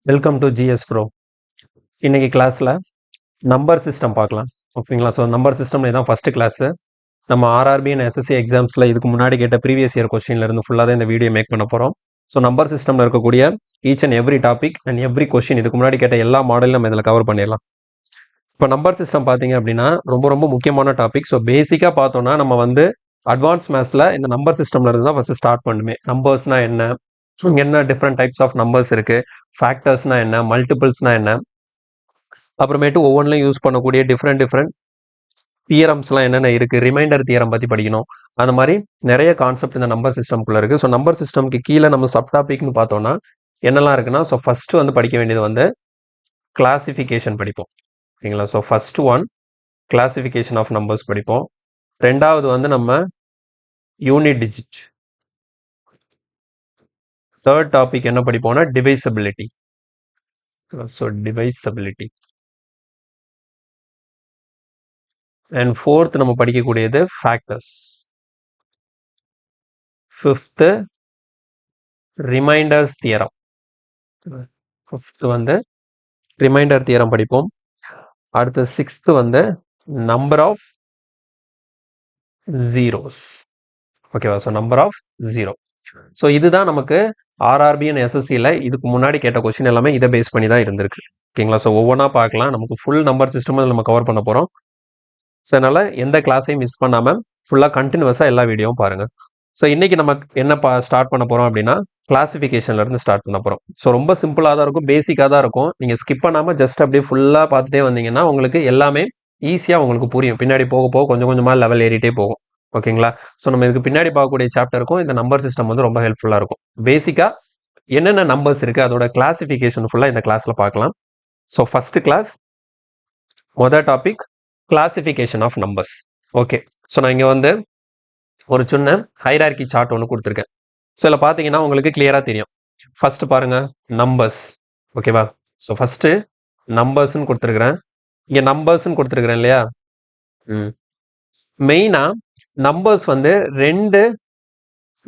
Welcome to GS bro. இன்னைக்கு கிளாஸில் number system பார்க்கலாம். ஓகேங்களா? ஸோ நம்பர் சிஸ்டம் தான் ஃபஸ்ட்டு கிளாஸு. நம்ம ஆர்ஆர்பி அண்ட் எஸ்எஸ்சி எக்ஸாம்ஸில் இதுக்கு முன்னாடி கேட்ட ப்ரீவியஸ் இயர் கொஸ்டின்லேருந்து ஃபுல்லாக தான் இந்த வீடியோ மேக் பண்ண போகிறோம். ஸோ நம்பர் சிஸ்டமில் இருக்கக்கூடிய each and every topic and every question இதுக்கு முன்னாடி கேட்ட எல்லா மாடலும் நம்ம இதில் கவர் பண்ணிடலாம். இப்போ நம்பர் சிஸ்டம் பார்த்தீங்க அப்படின்னா ரொம்ப ரொம்ப முக்கியமான டாபிக். ஸோ பேசிக்காக பார்த்தோன்னா நம்ம வந்து அட்வான்ஸ் மேத்ஸில் இந்த நம்பர் சிஸ்டம்ல இருந்து தான் ஃபஸ்ட்டு ஸ்டார்ட் பண்ணுமே. நம்பர்ஸ்னா என்ன டிஃப்ரெண்ட் டைப்ஸ் ஆஃப் நம்பர்ஸ் இருக்குது, ஃபேக்டர்ஸ்னா என்ன, மல்டிபிள்ஸ்னா என்ன, அப்புறமேட்டு ஒவ்வொன்றிலையும் யூஸ் பண்ணக்கூடிய டிஃப்ரெண்ட் தியரம்ஸ்லாம் என்னென்ன இருக்குது, ரிமைண்டர் தியரம் பற்றி படிக்கணும். அந்த மாதிரி நிறைய கான்செப்ட் இந்த நம்பர் சிஸ்டம்குள்ளே இருக்குது. ஸோ நம்பர் சிஸ்டம்க்கு கீழே நம்ம சப் டாபிக்னு பார்த்தோன்னா என்னெல்லாம் இருக்குன்னா, ஸோ ஃபஸ்ட்டு வந்து படிக்க வேண்டியது வந்து கிளாசிஃபிகேஷன் படிப்போம். ஓகேங்களா? So first one classification of numbers படிப்போம். ரெண்டாவது வந்து நம்ம யூனிட் டிஜிட். தேர்ட் டாபிக் என்ன படிப்போம்னா divisibility. So divisibility. And fourth நம்ம படிக்கக்கூடியது factors. Fifth remainders theorem. Fifth வந்து ரிமைண்டர் தியரம் படிப்போம். அடுத்து சிக்ஸ்த்து வந்து நம்பர் ஆஃப் ஜீரோஸ். ஓகேவா? So number of zero. So இதுதான் நமக்கு ஆர்ஆர்பி அண்ட் எஸ்எஸ்சியில் இதுக்கு முன்னாடி கேட்ட கொஸ்டின் எல்லாமே இதை பேஸ் பண்ணி தான் இருந்திருக்கு. ஓகேங்களா? ஸோ ஒவ்வொன்றா பார்க்கலாம். நமக்கு ஃபுல் நம்பர் சிஸ்டம் நம்ம கவர் பண்ண போகிறோம். ஸோ அதனால் எந்த கிளாஸையும் மிஸ் பண்ணாமல் ஃபுல்லாக கண்டினியூஸாக எல்லா வீடியோவும் பாருங்கள். ஸோ இன்றைக்கி நம்ம என்ன ஸ்டார்ட் பண்ண போகிறோம் அப்படின்னா கிளாசிஃபிகேஷன்லேருந்து ஸ்டார்ட் பண்ண போகிறோம். ஸோ ரொம்ப சிம்பிளாக தான் இருக்கும், பேசிக்காக தான் இருக்கும். நீங்கள் ஸ்கிப் பண்ணாமல் ஜஸ்ட் அப்படியே ஃபுல்லாக பார்த்துட்டே வந்தீங்கன்னா உங்களுக்கு எல்லாமே ஈஸியாக உங்களுக்கு புரியும். பின்னாடி போக போக கொஞ்சம் கொஞ்சமாக லெவல் ஏறிட்டே போகும். ஓகேங்களா? ஸோ நம்ம இதுக்கு பின்னாடி பார்க்கக்கூடிய சாப்டருக்கும் இந்த நம்பர் சிஸ்டம் வந்து ரொம்ப ஹெல்ப்ஃபுல்லாக இருக்கும். பேசிக்காக என்னென்ன நம்பர்ஸ் இருக்குது அதோட கிளாசிஃபிகேஷன் ஃபுல்லாக இந்த கிளாஸில் பார்க்கலாம். ஸோ ஃபஸ்ட்டு கிளாஸ் மொதல் topic classification of numbers. Okay. So நான் இங்கே வந்து ஒரு சின்ன ஹைரார்கி சார்ட் ஒன்று கொடுத்துருக்கேன். ஸோ இதில் பார்த்தீங்கன்னா உங்களுக்கு கிளியராக தெரியும். ஃபஸ்ட்டு பாருங்கள் நம்பர்ஸ். ஓகேவா? ஸோ ஃபஸ்ட்டு நம்பர்ஸ்ன்னு கொடுத்துருக்குறேன். இங்கே நம்பர்ஸ்ன்னு கொடுத்துருக்குறேன் இல்லையா? மெயினாக நம்பர்ஸ் வந்து ரெண்டு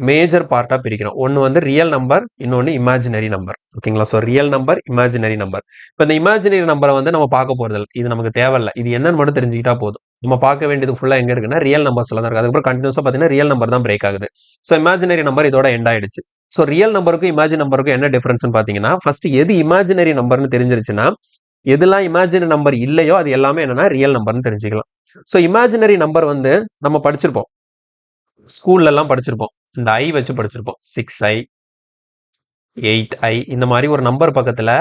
மேஜர் பார்ட்டாக பிரிக்கிறோம். ஒன்று வந்து ரியல் நம்பர், இன்னொன்று இமேஜினரி நம்பர். ஓகேங்களா? So real number, imaginary number. இப்போ இந்த இமேஜினரி நம்பரை வந்து நம்ம பார்க்க போகிறதில்ல, இது நமக்கு தேவையில்லை. இது என்னன்னு மட்டும் தெரிஞ்சுக்கிட்டா போதும். நம்ம பார்க்க வேண்டியது ஃபுல்லாக எங்கே இருக்குன்னா ரியல் நம்பர்ஸில் தான் இருக்குது. அதுக்கப்புறம் கண்டினியூஸாக பார்த்தீங்கன்னா ரியல் நம்பர் தான் பிரேக் ஆகுது. ஸோ இமேஜினரி நம்பர் இதோட எண்ட் ஆயிடுச்சு. ஸோ ரியல் நம்பருக்கும் இமேஜின் நம்பருக்கும் என்ன டிஃபரன்ஸ்னு பார்த்தீங்கன்னா, ஃபர்ஸ்ட் எது இமேஜினரி நம்பர்னு தெரிஞ்சிருச்சுன்னா எதெல்லாம் இமேஜினரி நம்பர் இல்லையோ அது எல்லாமே என்னன்னா ரியல் நம்பர்னு தெரிஞ்சுக்கலாம். ஸோ இமேஜினரி நம்பர் வந்து நம்ம படிச்சிருப்போம், ஸ்கூல்லலாம் படிச்சிருப்போம். இந்த ஐ வச்சு படிச்சிருப்போம். 6i 8i இந்த மாதிரி ஒரு நம்பர் பக்கத்தில்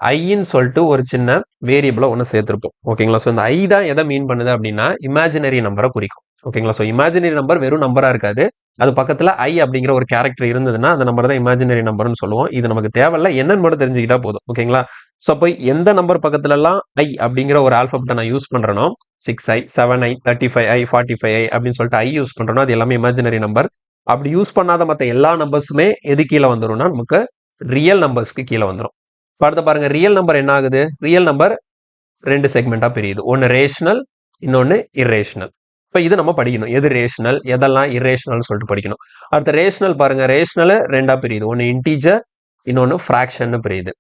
ஐன்னு சொல்லிட்டு ஒரு சின்ன வேரியபிளை ஒன்று சேர்த்துருப்போம். ஓகேங்களா? ஸோ இந்த ஐ தான் எதை மீன் பண்ணுது அப்படின்னா இமேஜினரி நம்பரை குறிக்கும். ஓகேங்களா? ஸோ இமேஜினரி நம்பர் வெறும் நம்பராக இருக்காது, அது பக்கத்தில் ஐ அப்படிங்கிற ஒரு கேரக்டர் இருந்ததுன்னா அந்த நம்பர் தான் இமேஜினரி நம்பர்னு சொல்லுவோம். இது நமக்கு தேவையில்ல, என்னன்னு மட்டும் தெரிஞ்சுக்கிட்டா போதும். ஓகேங்களா? ஸோ அப்போ எந்த நம்பர் பக்கத்துலலாம் ஐ அப்படிங்கிற ஒரு ஆல்ஃபபெட்டை நான் use பண்ணுறேனோ 6i 7i 35i 45i அப்படின்னு சொல்லிட்டு ஐ யூஸ் பண்ணுறோன்னா அது எல்லாமே இமேஜினரி நம்பர். அப்படி யூஸ் பண்ணாத மற்ற எல்லா நம்பர்ஸுமே எது கீழே வந்துடும்னா நமக்கு ரியல் நம்பர்ஸ்க்கு கீழே வந்துடும். அடுத்து பாருங்க, ரியல் நம்பர் என்ன ஆகுது? ரியல் நம்பர் ரெண்டு செக்மெண்டா பிரியுது. ஒன்று ரேஷனல், இன்னொன்று இரேஷனல். இப்போ இது நம்ம படிக்கணும், எது ரேஷனல் எதெல்லாம் இரேஷனல்னு சொல்லிட்டு படிக்கணும். அடுத்த ரேஷனல் பாருங்க, ரேஷனல் ரெண்டா பிரியுது. ஒன்று இன்டீஜர், இன்னொன்று ஃப்ராக்ஷன் பிரியுது.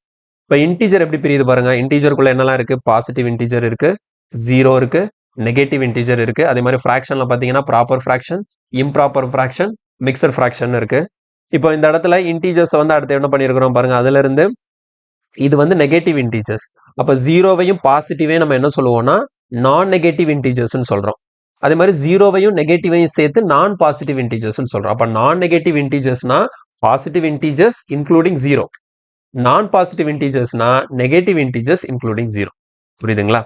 இப்போ இன்டீஜர் எப்படி பிரியுது பாருங்க. இன்டீஜருக்குள்ள என்னெல்லாம் இருக்கு? பாசிட்டிவ் இன்டீஜர் இருக்கு, ஜீரோ இருக்கு, நெகட்டிவ் இன்டீஜர் இருக்கு. அதே மாதிரி ஃப்ராக்ஷன்ல பார்த்தீங்கன்னா proper fraction, improper fraction, mixture fraction இருக்கு. இப்போ இந்த இடத்துல இன்டீஜர்ஸ் வந்து அடுத்து என்ன பண்ணியிருக்கிறோம் பாருங்க, அதுல இருந்து இது வந்து நெகட்டிவ் இன்டீஜர்ஸ். அப்போ ஜீரோவையும் பாசிட்டிவையும் நம்ம என்ன சொல்லுவோம்னா நான் நெகட்டிவ் இன்டீஜர்ஸ்ன்னு சொல்றோம். அதே மாதிரி ஜீரோவையும் நெகட்டிவையும் சேர்த்து நான் பாசிட்டிவ் இன்டீஜர்ஸ்ன்னு சொல்றோம். அப்போ நான் நெகட்டிவ் இன்டீஜர்ஸ்னா positive integers including zero, non positive இன்டீஜர்ஸ்னா நெகட்டிவ் இன்டீஜர்ஸ் இன்க்ளூடிங் ஜீரோ. புரியுதுங்களா?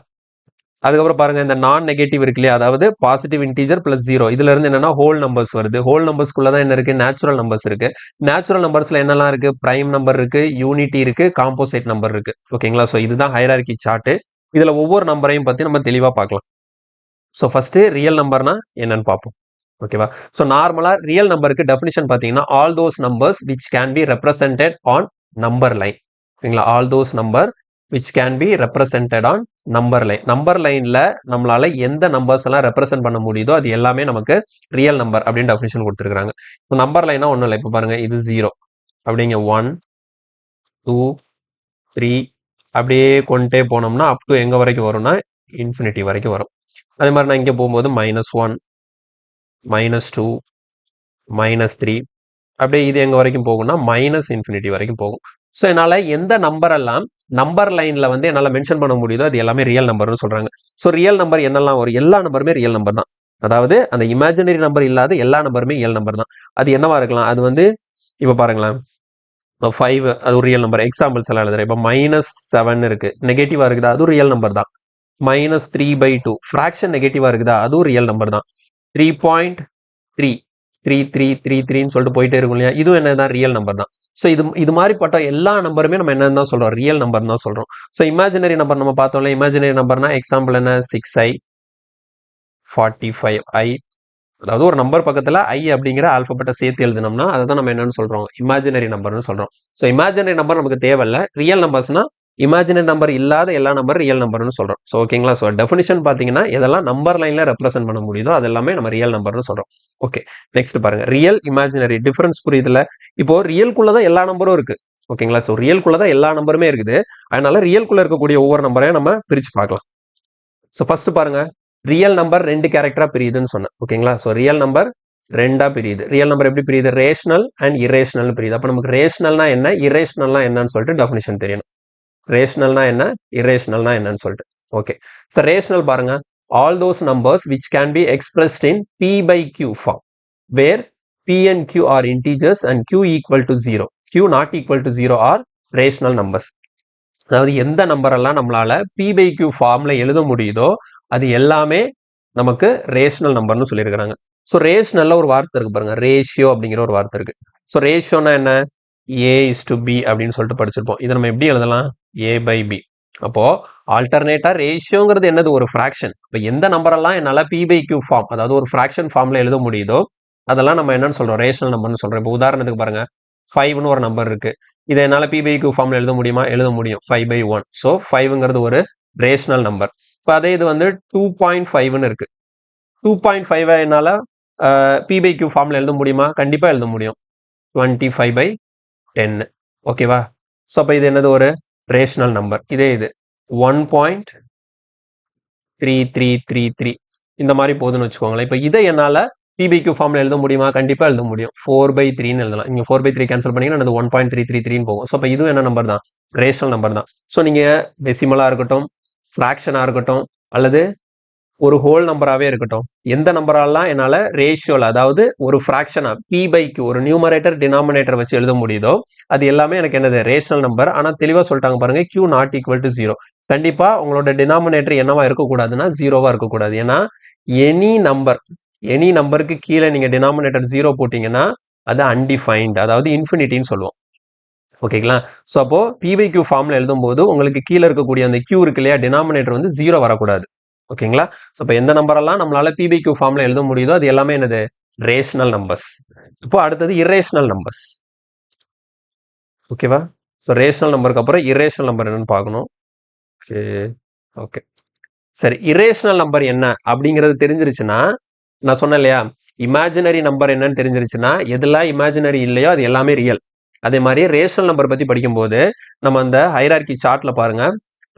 அதுக்கப்புறம் பாருங்க, இந்த நான் நெகட்டிவ் இருக்கு இல்லையா, அதாவது பாசிட்டிவ் இன்டீஜர் பிளஸ் ஜீரோ, இதுல இருந்து என்னன்னா ஹோல் நம்பர்ஸ் வருது. ஹோல் நம்பர்ஸ்க்குள்ள தான் என்ன இருக்கு? நேச்சுரல் நம்பர்ஸ் இருக்கு. நேச்சுரல் நம்பர்ஸ்ல என்னெல்லாம் இருக்கு? பிரைம் நம்பர் இருக்கு, யூனிட்டி இருக்கு, காம்போசைட் நம்பர் இருக்கு. ஓகேங்களா? ஸோ இதுதான் ஹைரார்கி சார்ட். இதுல ஒவ்வொரு நம்பரையும் பத்தி நம்ம தெளிவா பார்க்கலாம். ஸோ ஃபர்ஸ்ட் ரியல் நம்பர்னா என்னன்னு பார்ப்போம். ஓகேவா? ஸோ நார்மலா ரியல் நம்பருக்கு டெஃபினிஷன் பார்த்தீங்கன்னா all those numbers which can be represented on number line. ஓகேங்களா? All those number which can be represented on number line. Number லைன்ல நம்மளால எந்த நம்பர்ஸ் எல்லாம் ரெப்ரசென்ட் பண்ண முடியுதோ அது எல்லாமே நமக்கு ரியல் நம்பர் அப்படின்னு டெஃபினிஷன் கொடுத்துருக்காங்க. இப்போ நம்பர் லைனா ஒன்றும் இல்லை. இப்போ பாருங்க, இது 0 அப்படிங்க, 1 2 3 அப்படியே கொண்டே போனோம்னா அப் டு எங்க வரைக்கும் வரும்னா இன்ஃபினிட்டி வரைக்கும் வரும். அதே மாதிரி நான் இங்கே போகும்போது -1 -2 -3 அப்படியே இது எங்க வரைக்கும் போகும்னா -இன்ஃபினிட்டி வரைக்கும் போகும். ஸோ என்னால் எந்த நம்பர் எல்லாம் நம்பர் லைன்ல வந்து என்னால் மென்ஷன் பண்ண முடியுதோ அது எல்லாமே ரியல் நம்பர்னு சொல்றாங்க. ஸோ ரியல் நம்பர் என்னெல்லாம் வரும்? எல்லா நம்பருமே ரியல் நம்பர் தான். அதாவது அந்த இமேஜினரி நம்பர் இல்லாத எல்லா நம்பருமே ரியல் நம்பர் தான். அது என்னவா இருக்கலாம்? அது வந்து இப்போ பாருங்களேன், 5 அது ஒரு ரியல் நம்பர். எக்ஸாம்பிள்ஸ் எல்லாம் எழுதுறேன். இப்போ -7 இருக்கு, நெகட்டிவா இருக்குதா? அதுவும் ரியல் நம்பர் தான். -3/2 ஃப்ராக்ஷன் நெகட்டிவா இருக்குதா? அதுவும் ரியல் நம்பர் தான். 3.3 3333ன்னு சொல்லிட்டு போயிட்டே இருக்கும் இல்லையா? இதுவும் என்னதான் ரியல் நம்பர் தான். ஸோ இது மாதிரிப்பட்ட எல்லா நம்பருமே நம்ம என்னன்னு தான் சொல்றோம்? ரியல் நம்பர் தான் சொல்றோம். ஸோ இமேஜினரி நம்பர் நம்ம பார்த்தோம்ல, இமேஜினரி நம்பர்னா எக்ஸாம்பிள் என்ன? 6i 45i. அதாவது ஒரு நம்பர் பக்கத்துல ஐ அப்படிங்கிற ஆல்பபெட்டை சேர்த்து எழுதினோம்னா அதை தான் நம்ம என்னன்னு சொல்றோம்? இமேஜினரி நம்பர்னு சொல்றோம். ஸோ இமேஜினரி நம்பர் நமக்கு தேவையில்ல. ரியல் நம்பர்ஸ்னா இமேஜினரி நம்பர் இல்லாத எல்லா நம்பர் ரியல் நம்பர்னு சொல்றோம். ஸோ ஓகேங்களா? ஸோ டெஃபினிஷன் பார்த்தீங்கன்னா எதெல்லாம் நம்பர் லைன்ல ரெப்ரசென்ட் பண்ண முடியுதோ அது எல்லாமே நம்ம ரியல் நம்பர்னு சொல்றோம். ஓகே, நெக்ஸ்ட் பாருங்க. ரியல் இமேஜினரி டிஃபரன்ஸ் புரியுதுல? இப்போ ரியல்குள்ள தான் எல்லா நம்பரும் இருக்கு. ஓகேங்களா? ஸோ ரியல்குள்ள தான் எல்லா நம்பருமே இருக்குது. அதனால ரியல்குள்ள இருக்கக்கூடிய ஒவ்வொரு நம்பரையும் நம்ம பிரிச்சு பார்க்கலாம். ஸோ ஃபர்ஸ்ட் பாருங்க, ரியல் நம்பர் 2 கேரக்டரா பிரியுதுன்னு சொன்னேன். ஓகேங்களா? ஸோ ரியல் நம்பர் 2ஆ பிரியுது. ரியல் நம்பர் எப்படி பிரியுது? ரேஷனல் அண்ட் இரேஷனல் பிரியுது. அப்போ நமக்கு ரேஷனல்னா என்ன, இரேஷனல்னா என்னன்னு சொல்லிட்டு டெஃபினிஷன் தெரியணும். ரேஷனல்னா என்ன, இரேஷனல்னா என்னன்னு சொல்லிட்டு. ஓகே, ஸோ ரேஷனல் பாருங்க, all those numbers which can be expressed in p by q form where p and q are integers and q equal to 0, q not equal to 0 are rational numbers. அதாவது எந்த number எல்லாம் நம்மளால p by q ஃபார்ம்ல எழுத முடியுதோ அது எல்லாமே நமக்கு ரேஷனல் நம்பர்னு சொல்லியிருக்கிறாங்க. ஸோ ரேஷனல்ல ஒரு வார்த்தை இருக்கு பாருங்க, ரேஷியோ அப்படிங்கிற ஒரு வார்த்தை இருக்கு. ஸோ ரேஷியோனா என்ன? a/b அப்படின்னு சொல்லிட்டு படிச்சிருப்போம். இதை நம்ம எப்படி எழுதலாம்? a/b. அப்போ ஆல்டர்னேட்டா ரேஷியோங்கிறது என்னது? ஒரு ஃபிராக்ஷன். இப்போ எந்த நம்பர் எல்லாம் என்னால p by q ஃபார்ம், அதாவது ஒரு ஃபிராக்ஷன் ஃபார்ம்ல எழுத முடியுதோ அதெல்லாம் நம்ம என்னன்னு சொல்றோம்? ரேஷனல் நம்பர்னு சொல்றோம். இப்போ உதாரணத்துக்கு பாருங்க, 5ன்னு ஒரு நம்பர் இருக்கு. இதை என்னால p by q ஃபார்ம்ல எழுத முடியுமா? எழுத முடியும். 5/1. ஸோ 5ங்கிறது ஒரு ரேஷனல் நம்பர். இப்போ அதே இது வந்து 2.5ன்னு இருக்கு. 2.5 என்னால p by q ஃபார்ம்ல எழுத முடியுமா? கண்டிப்பா எழுத முடியும். 25/10. ஓகேவா? ஸோ அப்போ இது என்னது? ஒரு ரேஷனல் நம்பர். இதே இது 1.3333 இந்த மாதிரி போகுதுன்னு வச்சுக்கோங்களேன். இப்போ இதை என்னால் p by q ஃபார்ம்ல எழுத முடியுமா? கண்டிப்பாக எழுத முடியும். 4/3ன்னு எழுதலாம். நீங்கள் 4/3 கேன்சல் பண்ணீங்கன்னா அது 1.333ன்னு போகும். ஸோ அப்போ இதுவும் என்ன நம்பர் தான்? ரேஷனல் நம்பர் தான். ஸோ நீங்கள் டெசிமலாக இருக்கட்டும், ஃப்ராக்ஷனாக இருக்கட்டும், அல்லது ஒரு ஹோல் நம்பராகவே இருக்கட்டும், எந்த நம்பரெல்லாம் என்னால் ரேஷியோவில், அதாவது ஒரு ஃப்ராக்ஷனா p by q, ஒரு நியூமரேட்டர் டினாமினேட்டர் வச்சு எழுத முடியுதோ அது எல்லாமே எனக்கு என்னது? Rational number. ஆனால் தெளிவாக சொல்லிட்டாங்க பாருங்க, q நாட் ஈக்குவல் டு 0. கண்டிப்பா உங்களோட டினாமினேட்டர் என்னவா இருக்கக்கூடாதுன்னா 0வா இருக்கக்கூடாது. ஏன்னா எனி நம்பருக்கு கீழே நீங்க டினாமினேட்டர் 0 போட்டீங்கன்னா அது அன்டிஃபைன்ட், அதாவது இன்ஃபினிட்டின்னு சொல்லுவோம். ஓகேங்களா? ஸோ அப்போ p by q ஃபார்ம்ல எழுதும் போது உங்களுக்கு கீழே இருக்கக்கூடிய அந்த q இருக்கு இல்லையா, டினாமினேட்டர் வந்து 0 வரக்கூடாது. ஓகேங்களா? ஸோ இப்போ எந்த நம்பரெல்லாம் நம்மளால p by q ஃபார்ம்ல எழுத முடியுதோ அது எல்லாமே என்னது? Rational numbers. இப்போ அடுத்தது இரேஷனல் நம்பர்ஸ். ஓகேவா? ஸோ ரேஷனல் நம்பருக்கு அப்புறம் இரேஷனல் நம்பர் என்னன்னு பார்க்கணும். ஓகே ஓகே சரி, இரேஷனல் நம்பர் என்ன அப்படிங்கிறது தெரிஞ்சிருச்சுன்னா, நான் சொன்னேன் இல்லையா, இமேஜினரி நம்பர் என்னன்னு தெரிஞ்சிருச்சுன்னா எதெல்லாம் இமேஜினரி இல்லையோ அது எல்லாமே ரியல். அதே மாதிரி ரேஷனல் நம்பர் பத்தி படிக்கும்போது நம்ம அந்த ஹைரார்கி சார்ட்ல பாருங்க,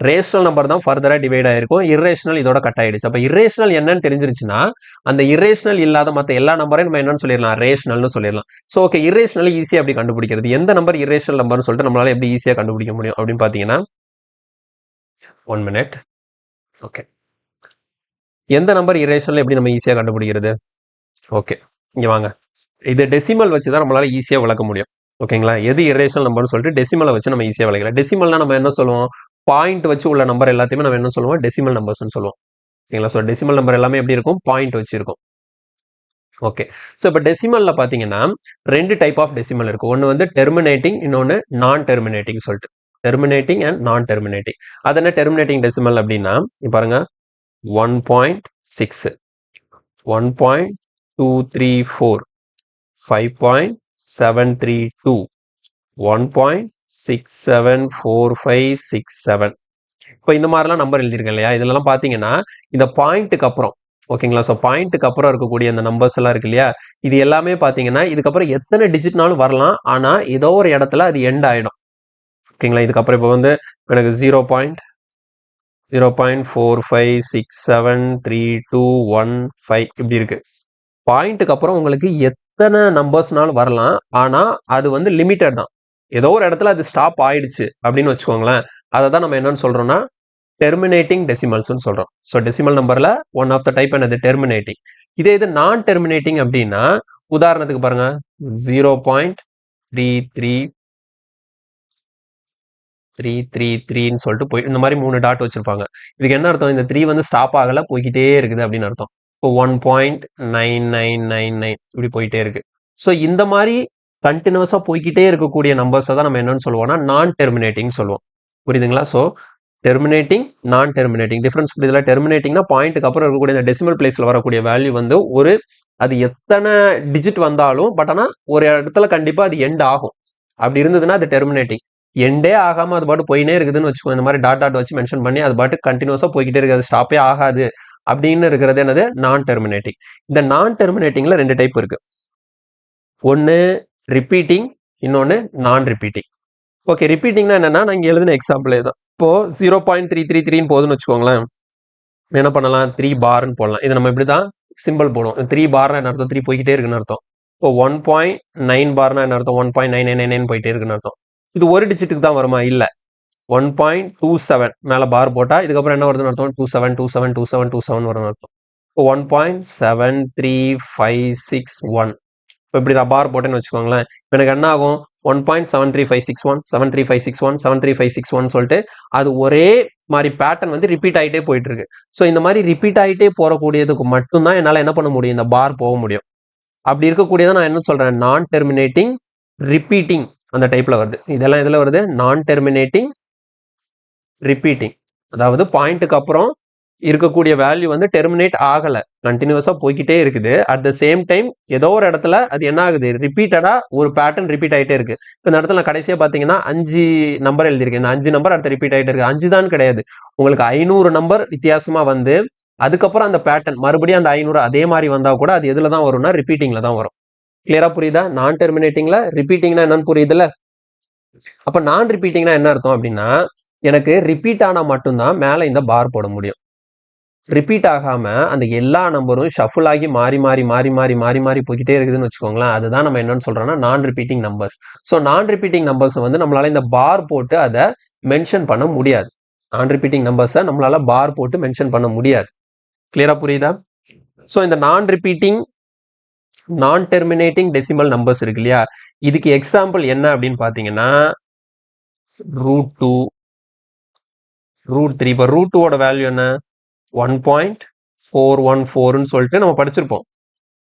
ரேஷனல் நம்பர் தான் ஃபர்தரா டிவைட் ஆயிருக்கும், இரேஷனல் இதோட கட் ஆயிடுச்சு. அப்ப இரேஷனல் என்னன்னு தெரிஞ்சிருச்சுன்னா அந்த இரேஷனல் இல்லாத மற்ற எல்லா நம்பரையும் நம்ம என்னன்னு சொல்லிடலாம்? ரேஷனல்னு சொல்லிடலாம். ஸோ ஓகே, இரேஷனல் ஈஸியா எப்படி கண்டுபிடிக்கிறது? எந்த நம்பர் இரேஷனல் நம்பர்னு சொல்லிட்டு நம்மளால எப்படி ஈஸியா கண்டுபிடிக்க முடியும் அப்படின்னு பாத்தீங்கன்னா, 1 minute. ஓகே, எந்த நம்பர் இரேஷனல் எப்படி நம்ம ஈஸியா கண்டுபிடிக்கிறது? ஓகே, இங்க வாங்க. இது டெசிமல் வச்சு தான் நம்மளால ஈஸியா விளக்க முடியும். ஓகேங்களா? எது இரேஷனல் நம்பர்னு சொல்லிட்டு டெசிமலை வச்சு நம்ம ஈஸியா விளக்கலாம். டெசிமல்னா நம்ம என்ன சொல்லுவோம்? பாயிண்ட் வச்சு உள்ள நம்பர் எல்லாத்தையுமே நம்ம என்ன சொல்லுவோம்? டெசிமல் நம்பர்ஸ்னு சொல்லுவோம். ஓகேங்களா? ஸோ டெசிமல் நம்பர் எல்லாமே எப்படி இருக்கும்? பாயிண்ட் வச்சு இருக்கும். ஓகே, ஸோ இப்போ டெசிமல்ல பார்த்தீங்கன்னா 2 டைப் ஆஃப் டெசிமல் இருக்கு. ஒன்று வந்து டெர்மினேட்டிங், இன்னொன்று நான் டெர்மினேட்டிங் சொல்லிட்டு. டெர்மினேட்டிங் அண்ட் நான் டெர்மினேட்டிங். அது என்ன டெர்மினேட்டிங் டெசிமல் அப்படின்னா, பாருங்க, 1.6, 1.234, 5.732, 1.674567. இப்போ இந்த மாதிரிலாம் நம்பர் எழுதியிருக்கேன் இல்லையா, இதெல்லாம் பார்த்தீங்கன்னா இந்த பாயிண்ட்டுக்கு அப்புறம், ஓகேங்களா, ஸோ பாயிண்ட்டுக்கு அப்புறம் இருக்கக்கூடிய அந்த நம்பர்ஸ் எல்லாம் இருக்கு இல்லையா, இது எல்லாமே பார்த்தீங்கன்னா இதுக்கப்புறம் எத்தனை டிஜிட்னாலும் வரலாம், ஆனால் ஏதோ ஒரு இடத்துல அது எண்ட் ஆயிடும். ஓகேங்களா. இதுக்கப்புறம் இப்போ வந்து எனக்கு 0.45673215 இப்படி இருக்கு. பாயிண்ட்டுக்கு அப்புறம் உங்களுக்கு எத்தனை நம்பர்ஸ்னாலும் வரலாம். ஆனா அது வந்து லிமிட்டட் தான். ஏதோ ஒரு இடத்துல அது ஸ்டாப் ஆயிடுச்சு அப்படின்னு வச்சுக்கோங்களேன். அதை தான் நம்ம என்னன்னு சொல்றோம்னா டெர்மினேட்டிங் டெசிமல்ஸ்னு சொல்றோம். ஸோ டெசிமல் நம்பர்ல ஒன் ஆஃப் த டைப் என்னது டெர்மினேட்டிங். இதே இது நான் டெர்மினேட்டிங் அப்படின்னா உதாரணத்துக்கு பாருங்க 0.33333ன்னு சொல்லிட்டு போய் இந்த மாதிரி 3 டாட் வச்சிருப்பாங்க. இதுக்கு என்ன அர்த்தம்? இந்த 3 வந்து ஸ்டாப் ஆகல, போய்கிட்டே இருக்குது அப்படின்னு அர்த்தம். இப்போ 1.9999 இப்படி போயிட்டே இருக்கு. ஸோ இந்த மாதிரி கண்டினியூஸா போய்கிட்டே இருக்கக்கூடிய நம்பர்ஸை தான் நம்ம என்னன்னு சொல்லுவோம்னா நான் டெர்மினேட்டிங் சொல்லுவோம். புரியுதுங்களா? So terminating non terminating difference புரியுதுல. டெர்மினேட்டிங்னா பாயிண்ட்டுக்கு அப்புறம் இருக்கக்கூடிய இந்த டெசிமல் பிளேஸ்ல வரக்கூடிய வேல்யூ வந்து ஒரு அது எத்தனை டிஜிட் வந்தாலும் பட் ஆனால் ஒரு இடத்துல கண்டிப்பா அது எண்ட் ஆகும். அப்படி இருந்ததுன்னா அது டெர்மினேட்டிங். எண்டே ஆகாம அது பாட்டு போயினே இருக்குதுன்னு வச்சுக்கோ, இந்த மாதிரி டாட் டாட் வச்சு மென்ஷன் பண்ணி அது பாட்டு கண்டினியூஸா போய்கிட்டே இருக்கு, அது ஸ்டாப்பே ஆகாது அப்படின்னு இருக்கிறது என்னது நான் டெர்மினேட்டிங். இந்த நான் டெர்மினேட்டிங்ல 2 டைப் இருக்கு. ஒன்னு ரிப்பீட்டிங், இன்னொன்னு நான் ரிப்பீட்டிங். ஓகே, ரிப்பீட்டிங்னா என்னன்னா நான் இங்க எழுதின எக்ஸாம்பிள் தான். இப்போ 0.333 போதுன்னு வச்சுக்கோங்களேன். என்ன பண்ணலாம்? 3 பார்னு போடலாம். இது நம்ம இப்படிதான் சிம்பிள் போடுவோம். 3 பார்னா என்ன அர்த்தம்? 3 போய்கிட்டே இருக்குன்னு அர்த்தம். இப்போ 1.9 பார்னா என்ன அர்த்தம்? 1.9999 போயிட்டே இருக்குன்னு அர்த்தம். இது ஒரு டிஜிட்டுக்கு தான் வருமா? இல்ல. 1.27 மேல பார் போட்டா இதுக்கப்புறம் என்ன வருதுன்னு அர்த்தம்? 27272727 வரும்னு அர்த்தம். இப்போ 1.73561 இப்போ இப்படி நான் பார் போட்டேன்னு வச்சுக்கோங்களேன். எனக்கு என்ன ஆகும்? 1.73561 73561 73561 சொல்லிட்டு அது ஒரே மாதிரி பேட்டர்ன் வந்து ரிப்பீட் ஆகிட்டே போயிட்டு இருக்கு. ஸோ இந்த மாதிரி ரிப்பீட் ஆகிட்டே போறக்கூடியதுக்கு மட்டும்தான் என்னால் என்ன பண்ண முடியும்? இந்த பார் போக முடியும். அப்படி இருக்கக்கூடியதை நான் என்ன சொல்றேன்? நான் டெர்மினேட்டிங் ரிப்பீட்டிங் அந்த டைப்ல வருது. இதெல்லாம் எதுல வருது? நான் டெர்மினேட்டிங் ரிப்பீட்டிங். அதாவது பாயிண்ட்டுக்கு அப்புறம் இருக்கக்கூடிய வேல்யூ வந்து டெர்மினேட் ஆகல, கண்டினியூஸா போய்கிட்டே இருக்குது. அட் த சேம் டைம் ஏதோ ஒரு இடத்துல அது என்ன ஆகுது? ரிப்பீட்டடா ஒரு பேட்டர்ன் ரிப்பீட் ஆகிட்டே இருக்கு. இந்த இடத்துல நான் கடைசியா பாத்தீங்கன்னா 5 நம்பர் எழுதியிருக்கேன். இந்த 5 நம்பர் அடுத்த ரிப்பீட் ஆகிட்டே இருக்கு. 5 தான் கிடையாது, உங்களுக்கு 500 நம்பர் வித்தியாசமா வந்து அதுக்கப்புறம் அந்த பேட்டர்ன் மறுபடியும் அந்த 500 அதே மாதிரி வந்தா கூட அது எதுல தான் வரும்னா ரிப்பீட்டிங்ல தான் வரும். கிளியரா புரியுதா? நான் டெர்மினேட்டிங்ல ரிப்பீட்டிங்னா என்னன்னு புரியுதுல? அப்ப நான் ரிப்பீட்டிங்னா என்ன அர்த்தம் அப்படின்னா எனக்கு ரிப்பீட் ஆனா மட்டும்தான் மேல இந்த பார் போட முடியும். ரிப்பீட் ஆகாம அந்த எல்லா நம்பரும் ஷஃபிள் ஆகி மாறி மாறி மாறி மாறி மாறி மாறி போய்கிட்டே இருக்குதுன்னு வச்சுக்கோங்களேன். அதுதான் நம்ம என்னன்னு சொல்றோம்னா நான் ரிப்பீட்டிங் நம்பர்ஸ். ஸோ நான் ரிப்பீட்டிங் நம்பர்ஸ் வந்து நம்மளால இந்த பார் போட்டு அதை மென்ஷன் பண்ண முடியாது. நான் ரிப்பீட்டிங் நம்பர்ஸை நம்மளால பார் போட்டு மென்ஷன் பண்ண முடியாது. கிளியரா புரியுதா? ஸோ இந்த நான் ரிப்பீட்டிங் நான் டெர்மினேட்டிங் டெசிமல் நம்பர்ஸ் இருக்கு இல்லையா, இதுக்கு எக்ஸாம்பிள் என்ன அப்படின்னு பாத்தீங்கன்னா √2 √3. இப்போ √2ஓட வேல்யூ என்ன? 1.414ன்னு சொல்லிட்டு நம்ம படிச்சிருப்போம்.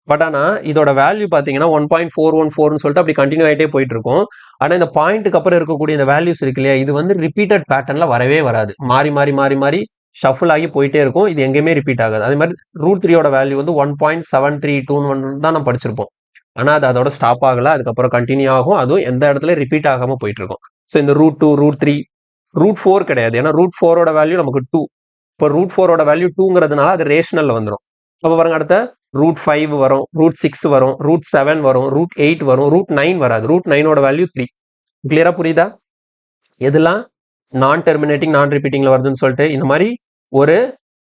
பட் ஆனா இதோட வேல்யூ பாத்தீங்கன்னா 1.414ன்னு சொல்லிட்டு அப்படி கண்டினியூ ஆகிட்டே போயிட்டு இருக்கும். ஆனா இந்த பாயிண்ட்டுக்கு அப்புறம் இருக்கக்கூடிய இந்த வேல்யூஸ் இருக்கு இல்லையா, இது வந்து ரிப்பீட்டட் பேட்டர்ன்ல வரவே வராது. மாறி மாறி மாறி மாறி ஷஃபிள் ஆகி போயிட்டே இருக்கும். இது எங்கேயுமே ரிப்பீட் ஆகாது. அதே மாதிரி √3ஓட வேல்யூ வந்து 1.732 தான் நம்ம படிச்சிருப்போம். ஆனா அது அதோட ஸ்டாப் ஆகல, அதுக்கப்புறம் கண்டினியூ ஆகும். அதுவும் எந்த இடத்துல ரிப்பீட் ஆகாம போயிட்டு இருக்கும். ஸோ இந்த √2 √3 √4 கிடையாது. ஏன்னா √4ஓட வேல்யூ நமக்கு 2. இப்போ √4ஓட வேல்யூ 2ங்கிறதுனால அது ரேஷனல்ல வந்துடும். அப்போ பாருங்க அடுத்த √5 வரும், √6 வரும், √7 வரும், √8 வரும், √9 வராது. √9ஓட வேல்யூ 3. கிளியரா புரியுதா? எதெல்லாம் நான் டெர்மினேட்டிங் நான் ரிப்பீட்டிங்ல வருதுன்னு சொல்லிட்டு இந்த மாதிரி ஒரு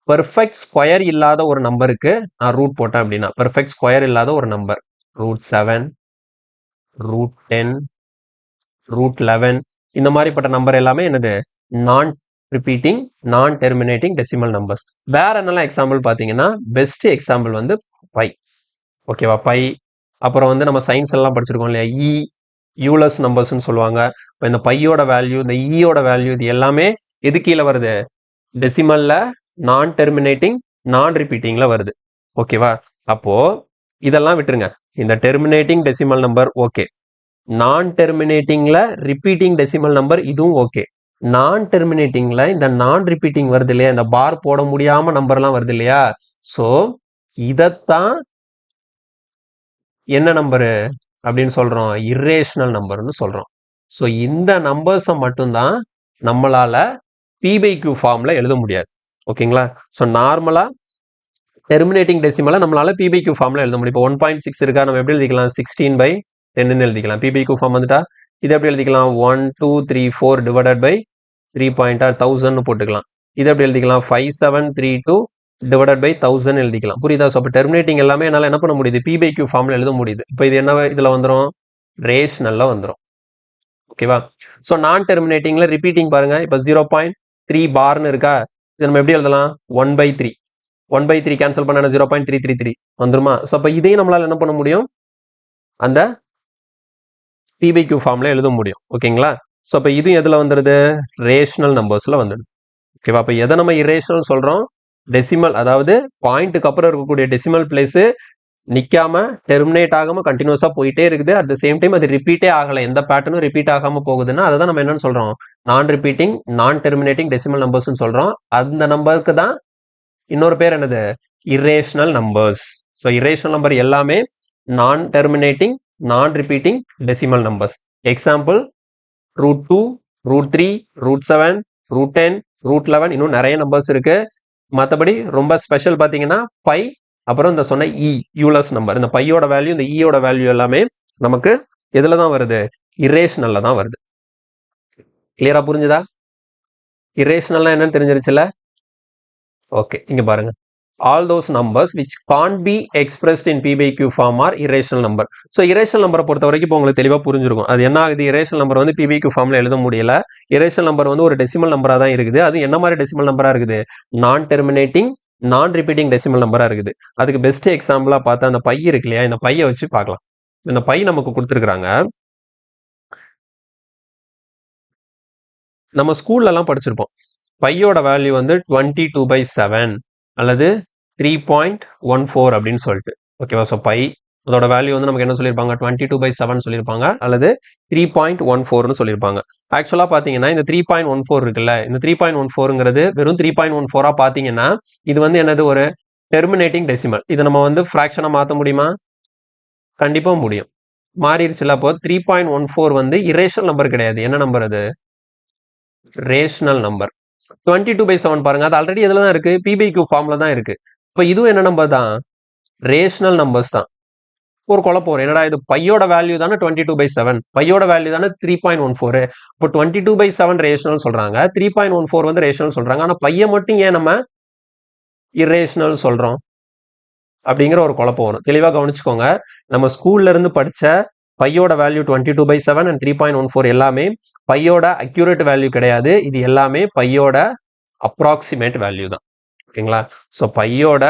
பெர்ஃபெக்ட் ஸ்கொயர் இல்லாத ஒரு நம்பருக்கு நான் ரூட் போட்டேன் அப்படின்னா பெர்ஃபெக்ட் ஸ்கொயர் இல்லாத ஒரு நம்பர் √7 √10 √11 இந்த மாதிரிப்பட்ட நம்பர் எல்லாமே என்னது? நான் ரிப்பீட்டிங் நான் டெர்மினேட்டிங் டெசிமல் நம்பர்ஸ். வேற என்னெல்லாம் எக்ஸாம்பிள் பார்த்தீங்கன்னா பெஸ்ட் எக்ஸாம்பிள் வந்து பை. ஓகேவா? பை. அப்புறம் வந்து நம்ம சயின்ஸ் எல்லாம் படிச்சிருக்கோம் இல்லையா, யூலஸ் நம்பர்ஸ்ன்னு சொல்லுவாங்க. இப்போ இந்த பையோட வேல்யூ இந்த ஈயோட வேல்யூ இது எல்லாமே எது கீழே வருது? டெசிமல்ல நான் டெர்மினேட்டிங் நான் ரிப்பீட்டிங்ல வருது. ஓகேவா? அப்போ இதெல்லாம் விட்டுருங்க. இந்த டெர்மினேட்டிங் டெசிமல் நம்பர் ஓகே, நான் டெர்மினேட்டிங்ல ரிப்பீட்டிங் டெசிமல் நம்பர் இதுவும் ஓகே. நான் டெர்மினேட்டிங்ல இந்த நான் ரிப்பீட்டிங் வருது இல்லையா, இந்த பார் போட முடியாம நம்பர்லாம் வருது இல்லையா, ஸோ இதத்தான் என்ன நம்பரு அப்படின்னு சொல்றோம்? இரேஷனல் நம்பர்னு சொல்றோம். ஸோ இந்த நம்பர்ஸை மட்டும்தான் நம்மளால p/q ஃபார்ம்ல எழுத முடியாது. ஓகேங்களா? ஸோ நார்மலா டெர்மினேட்டிங் டெசிமலை நம்மளால p/q ஃபார்ம்ல எழுத முடியும். இப்போ 1.6 இருக்கா, நம்ம எப்படி எழுதிக்கலாம்? 16/10ன்னு எழுதிக்கலாம். p/q ஃபார்ம் வந்துட்டா இது எப்படி எழுதிக்கலாம் 1 2 3 4 டிவைடட் பை 3 பாயிண்டர் 1000 போட்டுக்கலாம். இது எப்படி எழுதிக்கலாம் 5732 டிவைடட் பை 1000 எழுதிக்கலாம். புரியுதா? ஸோ அப்போ டெர்மினேட்டிங் எல்லாமே என்னால் என்ன பண்ண முடியுது, P/Q ஃபார்மில் எழுத முடியுது. இப்போ இது என்ன இதில் வந்துடும், ரேஷனலில் வந்துடும். ஓகேவா? ஸோ நான் டெர்மினேட்டிங்கில் ரிப்பீட்டிங் பாருங்க. இப்போ 0.3 பார்னு இருக்கா, இது நம்ம எப்படி எழுதலாம் 1/3. 1/3 கேன்சல் பண்ண 0.333 வந்துருமா? ஸோ அப்போ இதையும் நம்மளால் என்ன பண்ண முடியும், அந்த P/Q ஃபார்மில் எழுத முடியும். ஓகேங்களா? ஸோ அப்போ இது எதில் வந்துடுது, ரேஷனல் நம்பர்ஸில் வந்துடுது. ஓகேவா? அப்போ எதை நம்ம இரேஷனல் சொல்கிறோம், டெசிமல், அதாவது பாயிண்ட்டுக்கு அப்புறம் இருக்கக்கூடிய டெசிமல் பிளேஸு நிற்காம டெர்மினேட் ஆகாமல் கண்டினியூஸாக போயிட்டே இருக்குது. அட் த சேம் டைம் அது ரிப்பீட்டே ஆகலை, எந்த பேட்டர்னும் ரிப்பீட் ஆகாமல் போகுதுன்னா அதை தான் நம்ம என்னன்னு சொல்கிறோம், நான் ரிப்பீட்டிங் நான் டெர்மினேட்டிங் டெசிமல் நம்பர்ஸ்ன்னு சொல்கிறோம். அந்த நம்பருக்கு தான் இன்னொரு பேர் என்னது, irrational numbers. So irrational number எல்லாமே நான் டெர்மினேட்டிங் நான் ரிப்பீட்டிங் டெசிமல் நம்பர்ஸ். எக்ஸாம்பிள் √2, √3, √7, √10, √11, இன்னும் நிறைய நம்பர்ஸ் இருக்கு. மற்றபடி ரொம்ப ஸ்பெஷல் பார்த்தீங்கன்னா பை, அப்புறம் இந்த சொன்ன யூலஸ் நம்பர். இந்த பையோட வேல்யூ இந்த ஈயோட வேல்யூ எல்லாமே நமக்கு எதில் தான் வருது, இரேஷனல்ல தான் வருது. கிளியரா புரிஞ்சுதா? இரேஷனல்னா என்னன்னு தெரிஞ்சிருச்சுல? ஓகே, இங்க பாருங்க. All those numbers which can't be expressed in P/Q form are irrational number. So irrational நம்பரை பொறுத்த வரைக்கும் இப்போ உங்களுக்கு தெளிவாக புரிஞ்சிருக்கும். அது என்ன ஆகுது, இரேஷனல் நம்பர் வந்து P/Q ஃபார்மில் எழுத முடியல. இரேஷனல் நம்பர் வந்து ஒரு டெசிமல் நம்பராக தான் இருக்குது. அது என்ன மாதிரி டெசிமல் நம்பராக இருக்குது, நான் டெர்மினேட்டிங் நான் ரிப்பீட்டிங் டெசிமல் நம்பராக இருக்குது. அதுக்கு பெஸ்ட் எக்ஸாம்பிளாக பார்த்தா அந்த பை இருக்கு இல்லையா, இந்த பையை வச்சு பார்க்கலாம். இந்த பை நமக்கு கொடுத்துருக்குறாங்க. நம்ம ஸ்கூல்லலாம் படிச்சிருப்போம். பையோட வேல்யூ வந்து 22/7 அல்லது 3.14 அப்படின்னு சொல்லிட்டு. ஓகேவா? ஸோ பை அதோட வேல்யூ வந்து நமக்கு என்ன சொல்லியிருப்பாங்க, 22/7 சொல்லியிருப்பாங்க அல்லது 3.14ன்னு சொல்லியிருப்பாங்க. ஆக்சுவலாக பார்த்தீங்கன்னா இந்த 3.14 இருக்குல்ல, இந்த 3.14ங்கிறது வெறும் 3.14ஆக பார்த்தீங்கன்னா இது வந்து என்னது, ஒரு டெர்மினேட்டிங் டெசிமல். இதை நம்ம வந்து ஃப்ராக்ஷனாக மாற்ற முடியுமா? கண்டிப்பாக முடியும். மாறிடுச்சுல. அப்போ 3.14 வந்து இரேஷனல் நம்பர் கிடையாது. என்ன நம்பர் அது, ரேஷனல் நம்பர். 22/7 பாருங்க, அது ஆல்ரெடி எதுல தான் இருக்கு, P/Q ஃபார்ம்ல தான் இருக்கு. இப்போ இதுவும் என்ன நம்பர் தான், ரேஷனல் நம்பர்ஸ் தான். ஒரு குழப்பம் வரும், என்னடா இது பையோட வேல்யூ தானே 22/7, பையோட வேல்யூ தானே 3.14. இப்போ 22/7 ரேஷனல் சொல்றாங்க, 3.14 வந்து ரேஷனல் சொல்றாங்க. ஆனா பையை மட்டும் ஏன் நம்ம இரேஷனல் சொல்றோம் அப்படிங்கிற ஒரு குழப்பம் வரும். தெளிவாக கவனிச்சுக்கோங்க. நம்ம ஸ்கூல்ல இருந்து படிச்ச பையோட வேல்யூ 22/7 அண்ட் 3.14 எல்லாமே பையோட அக்யூரேட் வேல்யூ கிடையாது. இது எல்லாமே பையோட அப்ராக்சிமேட் வேல்யூ தான். ஓகேங்களா? ஸோ பையோட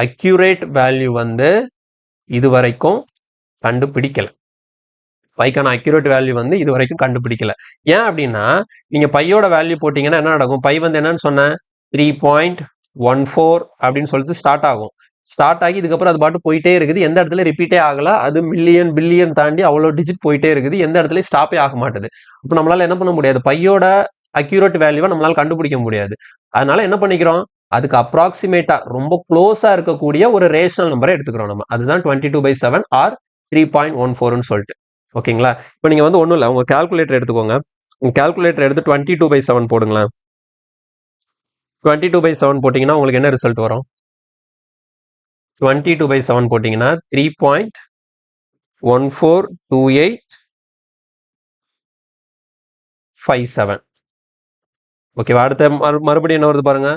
அக்யூரேட் வேல்யூ வந்து இது வரைக்கும் கண்டுபிடிக்கல. பைக்கான அக்யூரேட் வேல்யூ வந்து இது வரைக்கும் கண்டுபிடிக்கல. ஏன் அப்படின்னா நீங்க பையோட வேல்யூ போட்டீங்கன்னா என்ன நடக்கும், பை வந்து என்னன்னு சொன்னேன் 3.14 அப்படின்னு சொல்லிட்டு ஸ்டார்ட் ஆகும். ஸ்டார்ட் ஆகி இதுக்கப்புறம் அது பாட்டு போயிட்டே இருக்குது. எந்த இடத்துல ரிப்பீட்டே ஆகல. அது மில்லியன் பில்லியன் தாண்டி அவ்வளோ டிஜிட் போயிட்டே இருக்குது. எந்த இடத்துல ஸ்டாப்பே ஆக மாட்டுது. இப்போ நம்மளால என்ன பண்ண முடியாது, பையோட அக்யூரேட் வேல்யூவை நம்மளால கண்டுபிடிக்க முடியாது. அதனால என்ன பண்ணிக்கிறோம், அதுக்கு அப்ராக்சிமேட்டா ரொம்ப க்ளோஸா இருக்கக்கூடிய ஒரு ரேஷனல் நம்பரை எடுத்துக்கிறோம் நம்ம. அதுதான் 22/7 ஆர் 3.14ன்னு சொல்லிட்டு. ஓகேங்களா? இப்போ நீங்க வந்து ஒன்றும் இல்லை, உங்க கால்குலேட்டர் எடுத்துக்கோங்க. உங்க கால்குலேட்டர் எடுத்து 22/7 போடுங்களேன். 22/7 போட்டீங்கன்னா உங்களுக்கு என்ன ரிசல்ட் வரும், 22/7 போட்டீங்கன்னா 3.142857. ஓகேவா? அடுத்த மறுபடியும் என்ன வருது பாருங்க,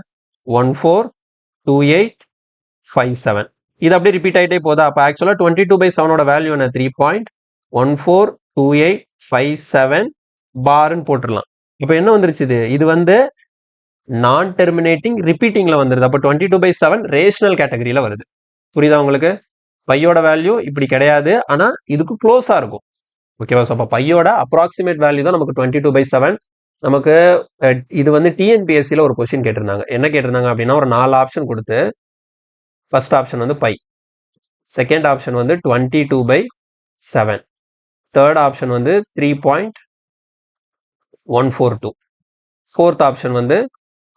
142857. இது அப்படியே ரிப்பீட் ஆகிட்டே போதா? அப்போ ஆக்சுவலாக 22/7 வேல்யூ என்ன, 3.142857 பார்ன்னு போட்டுடலாம். இப்போ என்ன வந்துருச்சு, இது வந்து நான் டெர்மினேட்டிங் ரிப்பீட்டிங்ல வந்துருது. அப்போ 22/7 ரேஷனல் கேட்டகரியில வருது. புரியுதா உங்களுக்கு? பையோட வேல்யூ இப்படி கிடையாது, ஆனா இதுக்கு க்ளோஸா இருக்கும். ஓகேவா? ஸோ அப்போ பையோட அப்ராக்சிமேட் வேல்யூ தான் நமக்கு 22/7. நமக்கு இது வந்து டிஎன்பிஎஸ்சியில் ஒரு கொஸ்டின் கேட்டிருந்தாங்க. என்ன கேட்டிருந்தாங்க அப்படின்னா, ஒரு 4 ஆப்ஷன் கொடுத்து ஃபர்ஸ்ட் ஆப்ஷன் வந்து பை, செகண்ட் ஆப்ஷன் வந்து 22/7, தேர்ட் ஆப்ஷன் வந்து 3.142, ஃபோர்த் ஆப்ஷன் வந்து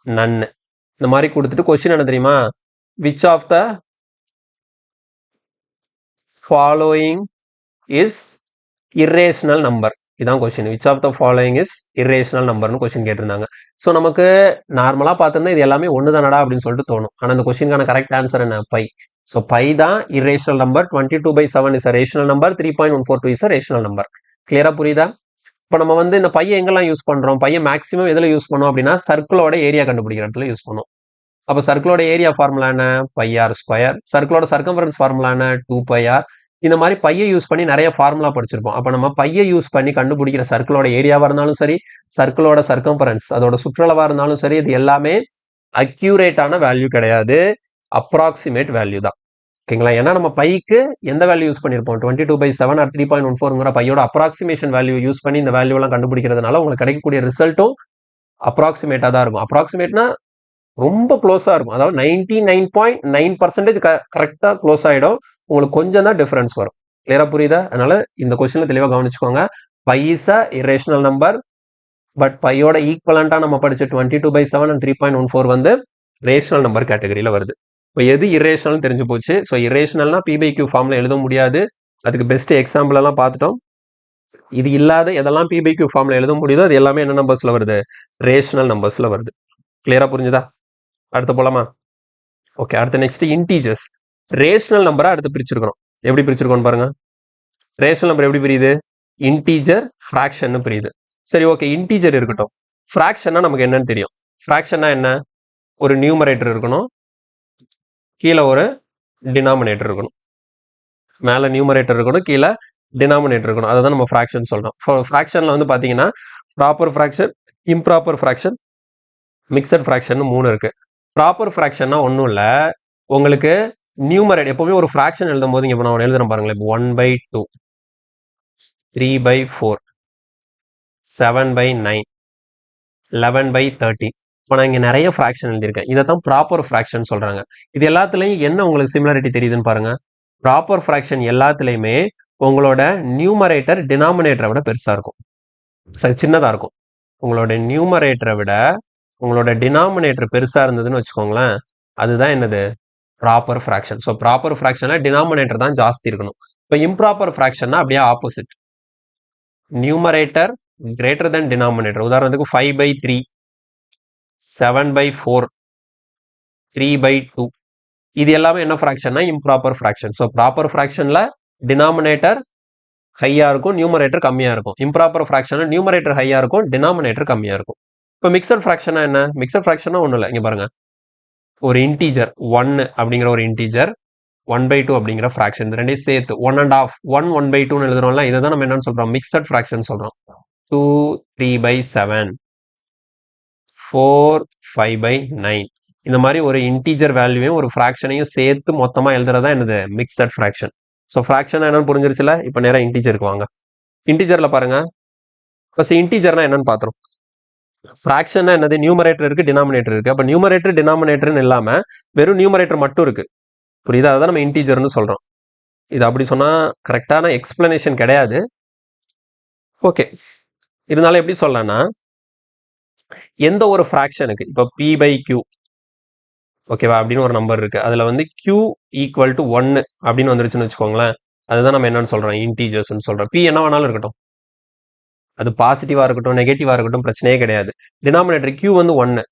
நன்னு. இந்த மாதிரி கொடுத்துட்டு கொஸ்டின் என்ன தெரியுமா, which of the following is irrational number. இதான் question. Which of the following is irrational நம்பர்னு கொஸ்டின் கேட்டிருந்தாங்க. ஸோ நமக்கு நார்மலாக பார்த்தோம்னா இது எல்லாமே ஒன்று தானடா அப்படின்னு சொல்லிட்டு தோணும். ஆனால் இந்த கொஸ்டினுக்கான கரெக்ட் ஆன்சர் என்ன, பை. ஸோ பை தான் irrational number. 22/7 is a rational number, 3.142 is a rational number. கிளியரா புரியுதா? இப்போ நம்ம வந்து இந்த பையை எங்கெல்லாம் யூஸ் பண்ணுறோம்? பையை மேக்ஸிமம் எதில் யூஸ் பண்ணோம் அப்படின்னா சர்க்கிளோட ஏரியா கண்டுபிடிக்கிற இடத்துல யூஸ் பண்ணுவோம். அப்போ சர்க்கிளோட ஏரியா ஃபார்முலா என்ன? Pi R square. சர்க்கிளோட சர்க்கம்ஃபரன்ஸ் ஃபார்முலா என்ன? 2 பை ஆர். இந்த மாதிரி பையை யூஸ் பண்ணி நிறைய ஃபார்முலா படிச்சிருப்போம். அப்போ நம்ம பையை யூஸ் பண்ணி கண்டுபிடிக்கிற சர்க்கிளோட ஏரியாவாக இருந்தாலும் சரி, சர்க்கிளோட சர்க்கம்ஃபரன்ஸ் அதோட சுற்றளவாக இருந்தாலும் சரி, இது எல்லாமே அக்யூரேட்டான வேல்யூ கிடையாது, அப்ராக்சிமேட் வேல்யூ தான். ஓகேங்களா? ஏன்னா நம்ம பைக்கு எந்த வேல்யூ யூஸ் பண்ணியிருப்போம்? 22/7 ஆர் 3.14ங்கிற பையோட அப்ராக்சிமேஷன் வேல்யூ யூஸ் பண்ணி இந்த வேல்யூலாம் கண்டுபிடிக்கிறதுனால உங்களுக்கு கிடைக்கக்கூடிய ரிசல்ட்டும் அப்ராக்சிமேட்டாக தான் இருக்கும். அப்ராக்சிமேட்னா ரொம்ப க்ளோஸாக இருக்கும். அதாவது 99.9% கரெக்டாக க்ளோஸ் ஆகிடும். உங்களுக்கு கொஞ்சம் தான் டிஃபரன்ஸ் வரும். கிளியரா புரியுதா? அதனால இந்த கொஸ்டின்ல தெளிவாக கவனிச்சுக்கோங்க. Pi is a irrational number, but பையோட ஈக்குவலண்டா நம்ம படிச்ச 22/7 அண்ட் 3.14 வந்து ரேஷனல் நம்பர் கேட்டகரியில வருது. இப்போ எது இரேஷனல் தெரிஞ்சு போச்சு. ஸோ இரேஷனல்னா P/Q ஃபார்ம்ல எழுத முடியாது. அதுக்கு பெஸ்ட் எக்ஸாம்பிள் எல்லாம் பார்த்துட்டோம். இது இல்லாத எதெல்லாம் P/Q ஃபார்ம்ல எழுத முடியுதோ அது எல்லாமே என்ன நம்பர்ஸ்ல வருது? ரேஷனல் நம்பர்ஸ்ல வருது. கிளியரா புரிஞ்சுதா? அடுத்து போலாமா? ஓகே, அடுத்து நெக்ஸ்ட் இன்டீஜர்ஸ். ரேஷனல் நம்பரை அடுத்து பிரிச்சிருக்கிறோம். எப்படி பிரிச்சிருக்கோம் பாருங்க. ரேஷனல் நம்பர் எப்படி பிரியுது? இன்டீஜர், ஃப்ராக்ஷன் பிரியுது. சரி, ஓகே, இன்டீஜர் இருக்கட்டும். ஃப்ராக்ஷன்னா நமக்கு என்னன்னு தெரியும். ஃப்ராக்ஷன்னா என்ன? ஒரு நியூமரேட்டர் இருக்கணும், கீழே ஒரு டினாமினேட்டர் இருக்கணும். மேலே நியூமரேட்டர் இருக்கணும், கீழே டினாமினேட்டர் இருக்கணும். அதை தான் நம்ம ஃப்ராக்ஷன் சொல்றோம். ஃப்ராக்ஷன்ல வந்து பார்த்தீங்கன்னா proper fraction, improper fraction, mixed fraction 3 இருக்கு. ப்ராப்பர் ஃப்ராக்ஷன்னா ஒன்றும் இல்லை, உங்களுக்கு நியூமரேட் எப்பவுமே ஒரு ஃப்ராக்ஷன் எழுதும் போது இப்போ நான் எழுதுறேன் பாருங்களேன். இப்போ 1/2, 3/4, 7/9, 11/30. இப்போ நான் இங்கே நிறைய ஃப்ராக்ஷன் எழுதியிருக்கேன். இதை தான் ப்ராப்பர் ஃப்ராக்ஷன் சொல்றாங்க. இது எல்லாத்துலேயும் என்ன உங்களுக்கு சிமிலாரிட்டி தெரியுதுன்னு பாருங்க. ப்ராப்பர் ஃப்ராக்ஷன் எல்லாத்துலேயுமே உங்களோட நியூமரேட்டர் டினாமினேட்டரை விட பெருசாக இருக்கும், சரி சின்னதாக இருக்கும். உங்களோட நியூமரேட்டரை விட உங்களோட டினாமினேட்டர் பெருசாக இருந்ததுன்னு வச்சுக்கோங்களேன், அதுதான் என்னது? Proper fraction. ஸோ ப்ராப்பர் ஃப்ராக்ஷன்ல டினாமினேட்டர் தான் ஜாஸ்தி இருக்கணும். இப்போ இம்ப்ராப்பர் ஃப்ராக்ஷன்னா அப்படியே opposite. Numerator greater than denominator. உதாரணத்துக்கு 5/3, 7/4, 3/2. இது எல்லாமே என்ன ஃப்ராக்ஷன்னா இம்ப்ராப்பர் ஃப்ராக்ஷன். ஸோ ப்ராப்பர் ஃப்ராக்ஷன்ல டினாமினேட்டர் ஹையா இருக்கும், நியூமரேட்டர் கம்மியா இருக்கும். இம்ப்ராப்பர் ஃப்ராக்ஷன்ல நியூமரேட்டர் ஹையா இருக்கும், டினாமினேட்டர் கம்மியா இருக்கும். இப்போ மிக்சட் ஃப்ராக்ஷனா என்ன? மிக்சட் ஃப்ராக்ஷனா ஒன்றும் இல்லை. இங்க பாருங்க, ஒரு இன்டீஜர் 1 அப்படிங்கிற ஒரு இன்டீஜர், 1/2 அப்படிங்கிற ஃப்ராக்ஷன், இந்த ரெண்டையும் சேர்த்து 1.5, 1/2 எழுதுறோம்ல, இதை தான் நம்ம என்னன்னு சொல்றோம்? மிக்சட் ஃப்ராக்ஷன் சொல்றோம். 2, 3/7, 4, 5/9. இந்த மாதிரி ஒரு இன்டீஜர் வேல்யூவையும் ஒரு ஃப்ராக்ஷனையும் சேர்த்து மொத்தமா எழுதுறதா என்னது? Mixed fraction. ஸோ ஃப்ராக்ஷன் என்னன்னு புரிஞ்சிருச்சுல? இப்போ நேரம் இன்டீஜருக்கு வாங்க. இன்டீஜர்ல பாருங்க, ஃபர்ஸ்ட் இன்டீஜர்னா என்னன்னு பாத்துரும். ஃப்ராக்ஷன்னா என்னது? நியூமரேட்டர் இருக்கு, டினாமினேட்டர் இருக்கு. அப்ப நியூமரேட்டர் டினாமினேட்டர்னு இல்லாம வெறும் நியூமரேட்டர் மட்டும் இருக்கு, புரியுதா? அதான் நம்ம இன்டீஜர்னு சொல்றோம். இது அப்படி சொன்னா கரெக்டான எக்ஸ்பிளனேஷன் கிடையாது. ஓகே, இருந்தாலும் எப்படி சொல்லலாம்னா, எந்த ஒரு ஃப்ராக்ஷனுக்கு இப்போ P/Q ஓகேவா அப்படின்னு ஒரு நம்பர் இருக்கு, அதுல வந்து Q ஈக்குவல் டு 1 அப்படின்னு வந்துருச்சுன்னு வச்சுக்கோங்களேன், அதுதான் நம்ம என்னன்னு சொல்றோம்? இன்டீஜர்ஸ்ன்னு சொல்றோம். P என்ன வேணாலும் இருக்கட்டும், அது பாசிட்டிவா இருக்கட்டும், நெகட்டிவா இருக்கட்டும், பிரச்சனையே கிடையாது. டினாமினேட்டர் Q வந்து 1.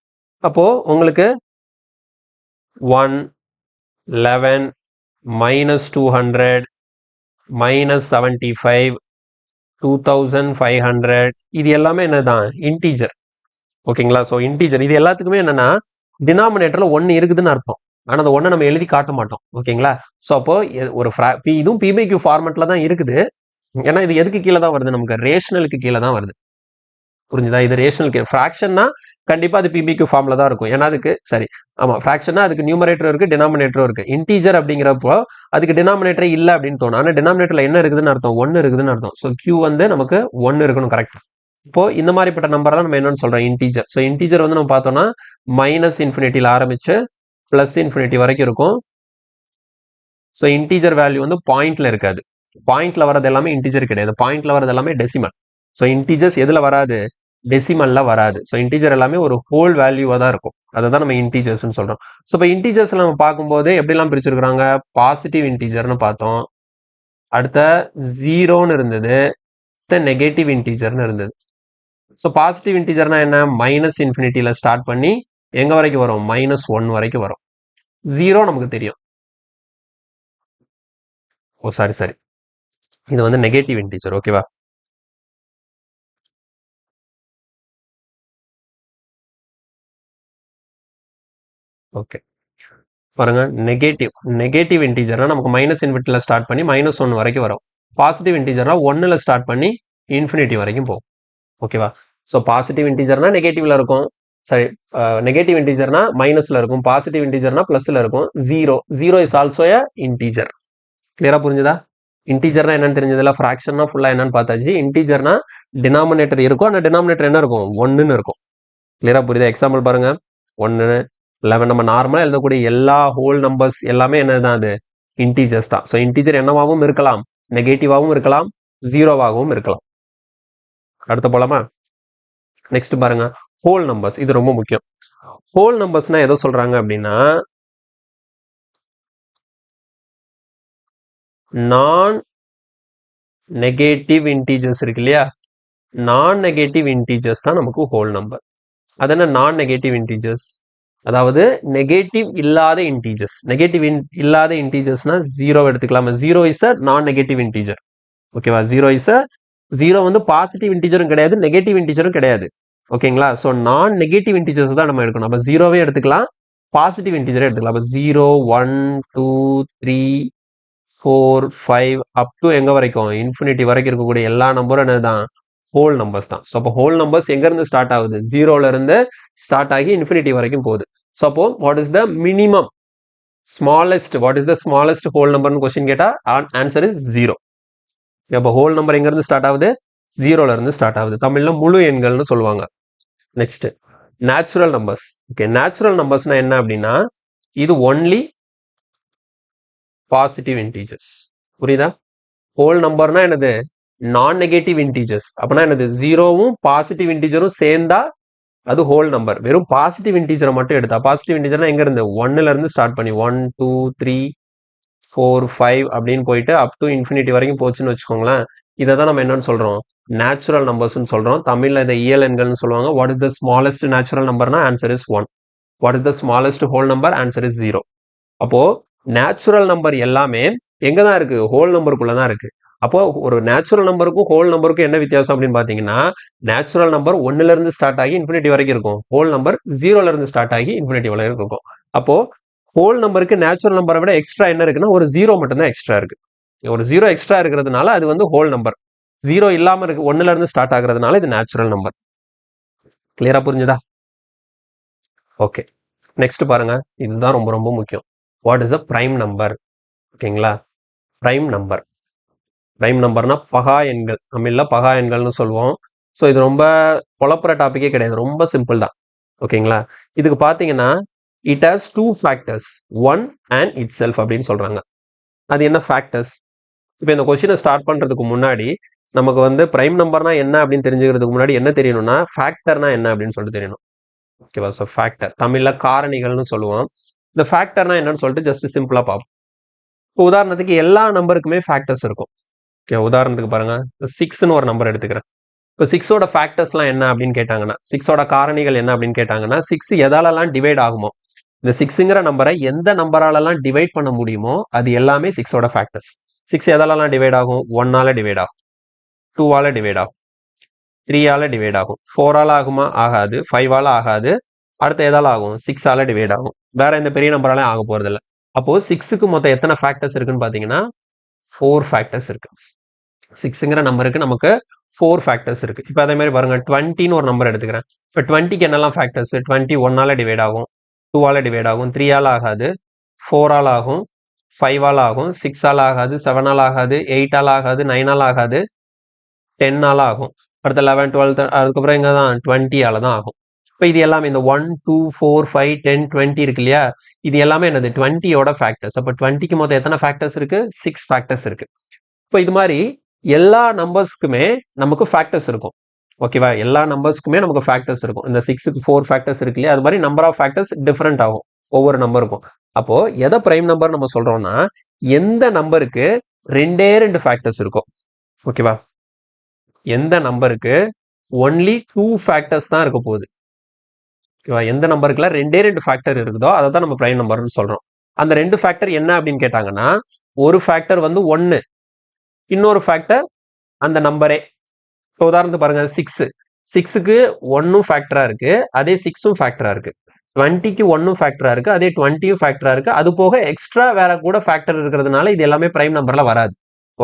அப்போ உங்களுக்கு 1, 11, -200, -75, 2500, இது எல்லாமே என்னதான்? இன்டீஜர். ஓகேங்களா? ஸோ இன்டீஜர் இது எல்லாத்துக்குமே என்னன்னா டினாமினேட்டர்ல 1 இருக்குதுன்னு அர்த்தம். ஆனால் அந்த 1 நம்ம எழுதி காட்ட மாட்டோம். ஓகேங்களா? ஸோ அப்போ ஒரு இதுவும் P/Q ஃபார்மெட்ல தான் இருக்குது. ஏன்னா இது எதுக்கு கீழே தான் வருது? நமக்கு ரேஷனலுக்கு கீழே தான் வருது. புரிஞ்சுதா? இது ரேஷனல் ஃப்ராக்ஷன்னா கண்டிப்பா அது P/Q ஃபார்ம்ல தான் இருக்கும். ஏன்னா அதுக்கு சரி, ஆமா, ஃப்ராக்ஷன்னா அதுக்கு நியூமரேட்டர் இருக்கு, டினாமினேட்டரும் இருக்கு. இன்டீஜர் அப்படிங்கிறப்போ அதுக்கு டினாமினேட்டர் இல்லை அப்படின்னு தோணும். ஆனால் டினாமினேட்டர்ல என்ன இருக்குதுன்னு அர்த்தம்? 1 இருக்குதுன்னு அர்த்தம். ஸோ Q வந்து நமக்கு 1 இருக்கணும், கரெக்ட். இப்போ இந்த மாதிரிப்பட்ட நம்பர்லாம் நம்ம என்னன்னு சொல்றோம்? இன்டீஜர். ஸோ இன்டீஜர் வந்து நம்ம பார்த்தோம்னா -∞ ஆரம்பிச்சு +∞ வரைக்கும் இருக்கும். ஸோ இன்டீஜர் வேல்யூ வந்து பாயிண்ட்ல இருக்காது. பாயிண்ட்ல வரது எல்லாமே இன்டீஜர் கிடையாது. பாயிண்ட்ல வரது எல்லாமே டெசிமல். ஸோ இன்டீஜர்ஸ் எதுல வராது? டெசிமல்ல வராது. ஸோ இன்டீஜர் எல்லாமே ஒரு ஹோல் வேல்யூவா தான் இருக்கும். அதை தான் நம்ம இன்டீஜர்ஸ்னு சொல்றோம். ஸோ இப்போ இன்டீஜர்ஸ்ல நம்ம பார்க்கும்போது எப்படிலாம் பிரிச்சிருக்காங்க? பாசிட்டிவ் இன்டீஜர்னு பார்த்தோம், அடுத்த 0ன்னு இருந்தது, அடுத்த நெகட்டிவ் இன்டீஜர்னு இருந்தது. ஸோ பாசிட்டிவ் இன்டீஜர்னா என்ன? -∞ ஸ்டார்ட் பண்ணி எங்க வரைக்கும் வரும்? -1 வரைக்கும் வரும். 0 நமக்கு தெரியும். ஓ சாரி, இது வந்து நெகட்டிவ் இன்டீஜர். ஓகேவா? ஓகே பாருங்க, நெகேட்டிவ் இன்டீஜர்னா நமக்கு மைனஸ் இன்ஃபினிட்டியில் ஸ்டார்ட் பண்ணி -1 வரைக்கும் வரும். பாசிட்டிவ் இன்டீஜர்னா 1ல் ஸ்டார்ட் பண்ணி இன்ஃபினிட்டி வரைக்கும் போகும். ஓகேவா? ஸோ பாசிட்டிவ் இன்டீஜர்னா நெகேட்டிவ்ல இருக்கும். சரி, நெகேட்டிவ் இன்டீஜர்னா மைனஸ்ல இருக்கும். பாசிட்டிவ் இன்டீஜர்னா பிளஸ்ல இருக்கும். Zero is also a integer. கிளியரா புரிஞ்சுதா? இன்டீஜர்னா என்னன்னு தெரிஞ்சதுல, ஃப்ராக்ஷன்னா ஃபுல்லா என்னன்னு பார்த்தாச்சு. இன்டீஜர்னா டினாமினேட்டர் இருக்கும். அந்த டினாமினேட்டர் என்ன இருக்கும்? 1ன்னு இருக்கும். கிளியரா புரியுதா? எக்ஸாம்பிள் பாருங்க, 1, 11. நம்ம நார்மலா எழுதக்கூடிய எல்லா ஹோல் நம்பர்ஸ் எல்லாமே என்னதான்? அது இன்டீஜர்ஸ் தான். ஸோ இன்டீஜர் என்னவாகவும் இருக்கலாம், நெகேட்டிவாகவும் இருக்கலாம், ஜீரோவாகவும் இருக்கலாம். அடுத்து போலாமா? நெக்ஸ்ட் பாருங்க, ஹோல் நம்பர்ஸ். இது ரொம்ப முக்கியம். ஹோல் நம்பர்ஸ்னா எதை சொல்றாங்க அப்படின்னா, நான் நெகேட்டிவ் இன்டீஜர்ஸ் இருக்கு இல்லையா, நான் நெகேட்டிவ் இன்டீஜர்ஸ் தான் நமக்கு ஹோல் நம்பர். அது என்ன நான் நெகேட்டிவ் இன்டீஜர்ஸ்? அதாவது நெகேட்டிவ் இல்லாத இன்டீஜர்ஸ். நெகேட்டிவ் இல்லாத இன்டீஜர்ஸ்னா ஜீரோ எடுத்துக்கலாமா? ஜீரோ இஸ் அ நான் நெகேட்டிவ் இன்டீஜர். ஓகேவா? ஜீரோ வந்து பாசிட்டிவ் இன்டீஜரும் கிடையாது, நெகட்டிவ் இன்டீஜரும் கிடையாது. ஓகேங்களா? ஸோ நான் நெகட்டிவ் இன்டீஜர்ஸ் தான் நம்ம எடுக்கணும். அப்போ ஜீரோவே எடுத்துக்கலாம், பாசிட்டிவ் இன்டீஜரே எடுத்துக்கலாம். அப்போ 0, 1, 2, 3, 4, 5 அப் டு எங்க வரைக்கும்? இன்ஃபினிட்டி வரைக்கும் இருக்கக்கூடிய எல்லா நம்பரும் என்னதான்? ஹோல் நம்பர்ஸ் தான். ஸோ அப்போ ஹோல் நம்பர்ஸ் எங்க இருந்து ஸ்டார்ட் ஆகுது? ஜீரோல இருந்து ஸ்டார்ட் ஆகி இன்ஃபினிட்டி வரைக்கும் போகுது. ஸோ அப்போ what is the minimum smallest, what is the smallest whole நம்பர்னு கொஸ்டின் கேட்டா ஆன்சர் இஸ் 0. அப்போ ஹோல் நம்பர் எங்க இருந்து ஸ்டார்ட் ஆகுது? ஜீரோல இருந்து ஸ்டார்ட் ஆகுது. தமிழ்ல முழு எண்கள்னு சொல்லுவாங்க. Next natural numbers. Okay, natural நம்பர்ஸ்னா என்ன அப்படின்னா, இது ஒன்லி பாசிட்டிவ் இன்டீஜர்ஸ். புரியுதா? ஹோல் நம்பர்னா என்னது? Non negative integers. அப்படின்னா என்னது? ஜீரோவும் பாசிட்டிவ் இன்டீஜரும் சேர்ந்தா அது ஹோல் நம்பர். வெறும் பாசிட்டிவ் இன்டீஜரை மட்டும் எடுத்தா, பாசிட்டிவ் இன்டீஜர்னா எங்க இருந்து? 1ல இருந்து ஸ்டார்ட் பண்ணி 1, 2, 3, 4, 5 அப்படின்னு போயிட்டு அப் டு இன்ஃபினிட்டி வரைக்கும் போச்சுன்னு வச்சுக்கோங்களேன். இதை தான் நம்ம என்னன்னு சொல்றோம்? நேச்சுரல் நம்பர்ஸ்னு சொல்றோம். தமிழ்ல இதை இயல் எண்கள்னு சொல்லுவாங்க. What is the smallest natural நம்பர்னா answer is 1. What is the smallest whole number? Answer is 0. அப்போ நேச்சுரல் நம்பர் எல்லாமே எங்க தான் இருக்கு? ஹோல் நம்பருக்குள்ள தான் இருக்கு. அப்போ ஒரு நேச்சுரல் நம்பருக்கும் ஹோல் நம்பருக்கும் என்ன வித்தியாசம் அப்படின்னு பாத்தீங்கன்னா, நேச்சுரல் நம்பர் 1ல இருந்து ஸ்டார்ட் ஆகி இன்ஃபினிட்டி வரைக்கும் இருக்கும். ஹோல் நம்பர் 0ல இருந்து ஸ்டார்ட் ஆகி இன்ஃபினிட்டி வரைக்கும் இருக்கும். அப்போ ஹோல் நம்பருக்கு நேச்சுரல் நம்பரை விட எக்ஸ்ட்ரா என்ன இருக்குன்னா, ஒரு 0 மட்டும்தான் எக்ஸ்ட்ரா இருக்கு. ஒரு 0 எக்ஸ்ட்ரா இருக்கிறதுனால அது வந்து ஹோல் நம்பர். 0 இல்லாம இருக்கு, 1ல இருந்து ஸ்டார்ட் ஆகுறதுனால இது நேச்சுரல் நம்பர். கிளியரா புரிஞ்சுதா? ஓகே, நெக்ஸ்ட் பாருங்க, இதுதான் ரொம்ப ரொம்ப முக்கியம். What is a prime number? ஓகேங்களா? Prime number. பிரைம் நம்பர்னா பகா எண்கள். தமிழ்ல பகா எண்கள்னு சொல்லுவோம். ஸோ இது ரொம்ப குழப்புற டாபிக்கே கிடையாது, ரொம்ப சிம்பிள் தான். ஓகேங்களா? இதுக்கு பார்த்தீங்கன்னா, it has 2 factors, 1 and it self அப்படின்னு சொல்றாங்க. அது என்ன ஃபேக்டர்ஸ்? இப்போ இந்த கொஸ்டினை ஸ்டார்ட் பண்றதுக்கு முன்னாடி நமக்கு வந்து பிரைம் நம்பர்னா என்ன அப்படின்னு தெரிஞ்சுக்கிறதுக்கு முன்னாடி என்ன தெரியணும்னா, ஃபேக்டர்னா என்ன அப்படின்னு சொல்லிட்டு தெரியணும். ஓகேவா? ஸோ ஃபேக்டர் தமிழ்ல காரணிகள்னு சொல்லுவோம். இந்த ஃபேக்டர்னா என்னன்னு சொல்லிட்டு ஜஸ்ட் சிம்பிளா பார்ப்போம். இப்போ உதாரணத்துக்கு எல்லா நம்பருக்குமே ஃபேக்டர்ஸ் இருக்கும். ஓகே, உதாரணத்துக்கு பாருங்க, 6ன்னு ஒரு நம்பர் எடுத்துக்கிறேன். இப்போ 6ஓட ஃபேக்டர்ஸ்லாம் என்ன அப்படின்னு கேட்டாங்கன்னா, 6ஓட காரணிகள் என்ன அப்படின்னு கேட்டாங்கன்னா, 6 எதாலெல்லாம் டிவைட் ஆகுமோ, இந்த 6ங்கிற நம்பரை எந்த நம்பராலெல்லாம் டிவைட் பண்ண முடியுமோ அது எல்லாமே 6ஓட ஃபேக்டர்ஸ். 6 எதாலெல்லாம் டிவைட் ஆகும்? 1ஆல டிவைட் ஆகும், 2ஆல டிவைட் ஆகும், 3ஆல டிவைட் ஆகும், 4ஆல ஆகுமா? ஆகாது, 5ஆல ஆகாது. அடுத்து எதால ஆகும்? 6ஆல டிவைட் ஆகும். வேற எந்த பெரிய நம்பராலையும் ஆக போறது இல்லை. அப்போ 6க்கு மொத்தம் எத்தனை ஃபேக்டர்ஸ் இருக்குன்னு பாத்தீங்கன்னா 4 ஃபேக்டர்ஸ் இருக்கு. 6ங்கிற நம்பருக்கு நமக்கு 4 ஃபேக்டர்ஸ் இருக்கு. இப்போ அதே மாதிரி பாருங்க, 20ன்னு ஒரு நம்பர் எடுத்துக்கிறேன். இப்போ 20க்கு என்னெல்லாம் ஃபேக்டர்ஸ்? 20 1ஆல டிவைட் ஆகும், 2ஆல டிவைட் ஆகும், 3ஆல ஆகாது, 4ஆல ஆகும், 5ஆல ஆகும், 6ஆல ஆகாது, 7ஆல ஆகாது, 8ஆல ஆகாது, 9ஆல ஆகாது, 10ஆல ஆகும். அடுத்த 11, 12 அதுக்கப்புறம் எங்க தான் 20ஆல தான் ஆகும். இப்போ இது எல்லாமே இந்த 1, 2, 4, 5, 10, 20 இருக்கு இல்லையா, இது எல்லாமே என்னது? 20யோட ஃபேக்டர்ஸ். அப்போ 20க்கு மொத்தம் எத்தனை ஃபேக்டர்ஸ் இருக்கு? 6 ஃபேக்டர்ஸ் இருக்கு. இப்போ இது மாதிரி எல்லா நம்பர்ஸ்க்குமே நமக்கு ஃபேக்டர்ஸ் இருக்கும். ஓகேவா? எல்லா நம்பர்ஸ்க்குமே நமக்கு ஃபேக்டர்ஸ் இருக்கும். இந்த 6க்கு 4 ஃபேக்டர்ஸ் இருக்கு இல்லையா, அது மாதிரி நம்பர் ஆஃப் ஃபேக்டர்ஸ் டிஃபரெண்ட் ஆகும் ஒவ்வொரு நம்பருக்கும். அப்போ எதை பிரைம் நம்பர் நம்ம சொல்றோம்னா, எந்த நம்பருக்கு 2 ஃபேக்டர்ஸ் இருக்கும். ஓகேவா? எந்த நம்பருக்கு ஒன்லி 2 ஃபேக்டர்ஸ் தான் இருக்க போகுது. ஓகேவா? எந்த நம்பருக்குலாம் 2 ஃபேக்டர் இருக்குதோ அதை தான் நம்ம பிரைம் நம்பர்னு சொல்றோம். அந்த 2 ஃபேக்டர் என்ன அப்படின்னு கேட்டாங்கன்னா, ஒரு ஃபேக்டர் வந்து 1, இன்னொரு ஃபேக்டர் அந்த நம்பரே. இப்போ உதாரணத்துக்கு பாருங்க, 6க்கு 1ம் ஃபேக்டரா இருக்கு, அதே 6ம் ஃபேக்டரா இருக்கு. 20க்கு 1 ஃபேக்டரா இருக்கு, அதே 20யும் ஃபேக்டரா இருக்கு. அது போக எக்ஸ்ட்ரா வேற கூட ஃபேக்டர் இருக்கிறதுனால இது எல்லாமே பிரைம் நம்பர்ல வராது.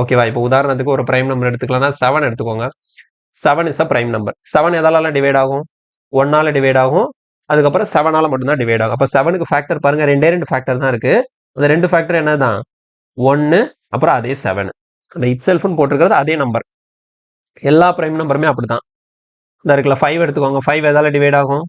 ஓகேவா? இப்போ உதாரணத்துக்கு ஒரு பிரைம் நம்பர் எடுத்துக்கலாம்னா 7 எடுத்துக்கோங்க. 7 இஸ் அ பிரைம் நம்பர். 7 எதால டிவைட் ஆகும்? 1ஆல டிவைட் ஆகும். அதுக்கப்புறம் 7ஆல மட்டும்தான் டிவைட் ஆகும். அப்ப 7க்கு ஃபேக்டர் பாருங்க, ரெண்டே 2 ஃபேக்டர் தான் இருக்கு. அந்த 2 ஃபேக்டர் என்னதான்? 1 அப்புறம் அதே 7. அந்த இட் செல்ஃப்னு போட்டிருக்கிறது அதே நம்பர். எல்லா பிரைம் நம்பருமே அப்படிதான். இந்த இருக்குல்ல 5 எடுத்துக்கோங்க. 5 எதால டிவைட் ஆகும்?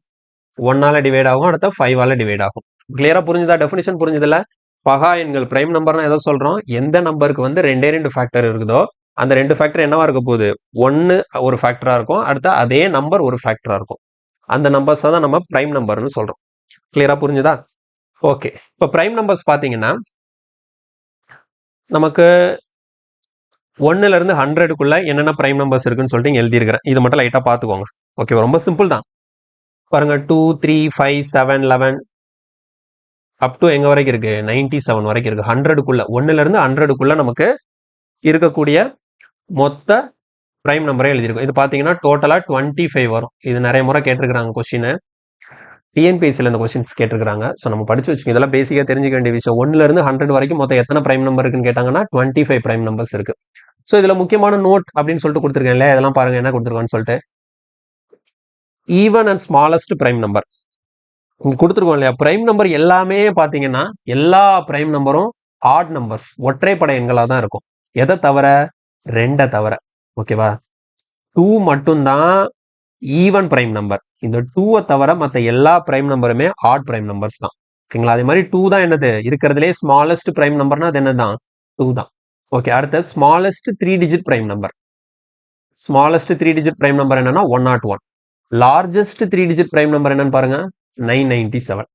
1ஆல டிவைட் ஆகும். அடுத்த 5ஆல டிவைட் ஆகும். கிளியரா புரிஞ்சுதா? டெஃபினிஷன் புரிஞ்சுதுல? பகா எண்கள் பிரைம் நம்பர்னா எதை சொல்றோம்? எந்த நம்பருக்கு வந்து ரெண்டே 2 ஃபேக்டர் இருக்குதோ அந்த 2 ஃபேக்டர் என்னவா இருக்க போகுது? 1 ஒரு ஃபேக்டரா இருக்கும். அடுத்த அதே நம்பர் ஒரு ஃபேக்டரா இருக்கும். அந்த நம்பர்ஸ் தான் நம்ம பிரைம் நம்பர்னு சொல்றோம். கிளியரா புரிஞ்சுதா? ஓகே. இப்போ பிரைம் நம்பர்ஸ் பாத்தீங்கன்னா நமக்கு 1ல இருந்து 100க்குள்ள என்னென்ன பிரைம் நம்பர்ஸ் இருக்குன்னு சொல்லிட்டு எழுதியிருக்கிறேன். இது மட்டும் லைட்டா பாத்துக்கோங்க. ஓகே, ரொம்ப சிம்பிள் தான். பாருங்க 2, 3, 5, 7, 11 அப் டு எங்க வரைக்கும் இருக்கு? 97 வரைக்கும் இருக்கு. 100க்குள்ள 1ல இருந்து 100க்குள்ள நமக்கு இருக்கக்கூடிய மொத்த பிரைம் நம்பரே எழுதியிருக்கும். இது பாத்தீங்கன்னா டோட்டலா 25 வரும். இது நிறைய முறை கேட்டிருக்கிறாங்க கொஸ்டின். டிஎன்பிஎஸ்சியில் இந்த கொஸ்டின்ஸ் கேட்டிருக்காங்க. ஸோ நம்ம படிச்சு வச்சுக்கோங்க. இதெல்லாம் பேசிக்காக தெரிஞ்சுக்க வேண்டிய விஷயம். 1ல இருந்து 100 வரைக்கும் மொத்தம் எத்தனை பிரைம் நம்பர் இருக்குன்னு கேட்டாங்கன்னா 25 பிரைம் நம்பர்ஸ் இருக்கு. ஸோ இதுல முக்கியமான நோட் அப்படின்னு சொல்லிட்டு கொடுத்துருக்கேன் இல்லையா? இதெல்லாம் பாருங்க என்ன கொடுத்துருக்கான்னு சொல்லிட்டு. Even and smallest prime number இங்க கொடுத்துருக்கோம் இல்லையா? பிரைம் நம்பர் எல்லாமே பாத்தீங்கன்னா எல்லா பிரைம் நம்பரும் ஆட் நம்பர்ஸ், ஒற்றைப்படை எண்களாக தான் இருக்கும். எதை தவிர? 2 தவிர. ஓகேவா? 2 மட்டும்தான் ஈவன் பிரைம் நம்பர். இந்த 2 தவிர மற்ற எல்லா பிரைம் நம்பருமே ஆட் பிரைம் நம்பர்ஸ் தான். ஓகேங்களா? அதே மாதிரி 2 தான் என்னது இருக்கிறதுலே ஸ்மாலஸ்ட் பிரைம் நம்பர்னா அது என்னதான்? 2 தான். ஓகே, அடுத்த smallest 3 digit prime number. Smallest 3 digit prime number என்னன்னா 101. லார்ஜஸ்ட் 3 டிஜிட் பிரைம் நம்பர் என்னன்னு பாருங்க, 997.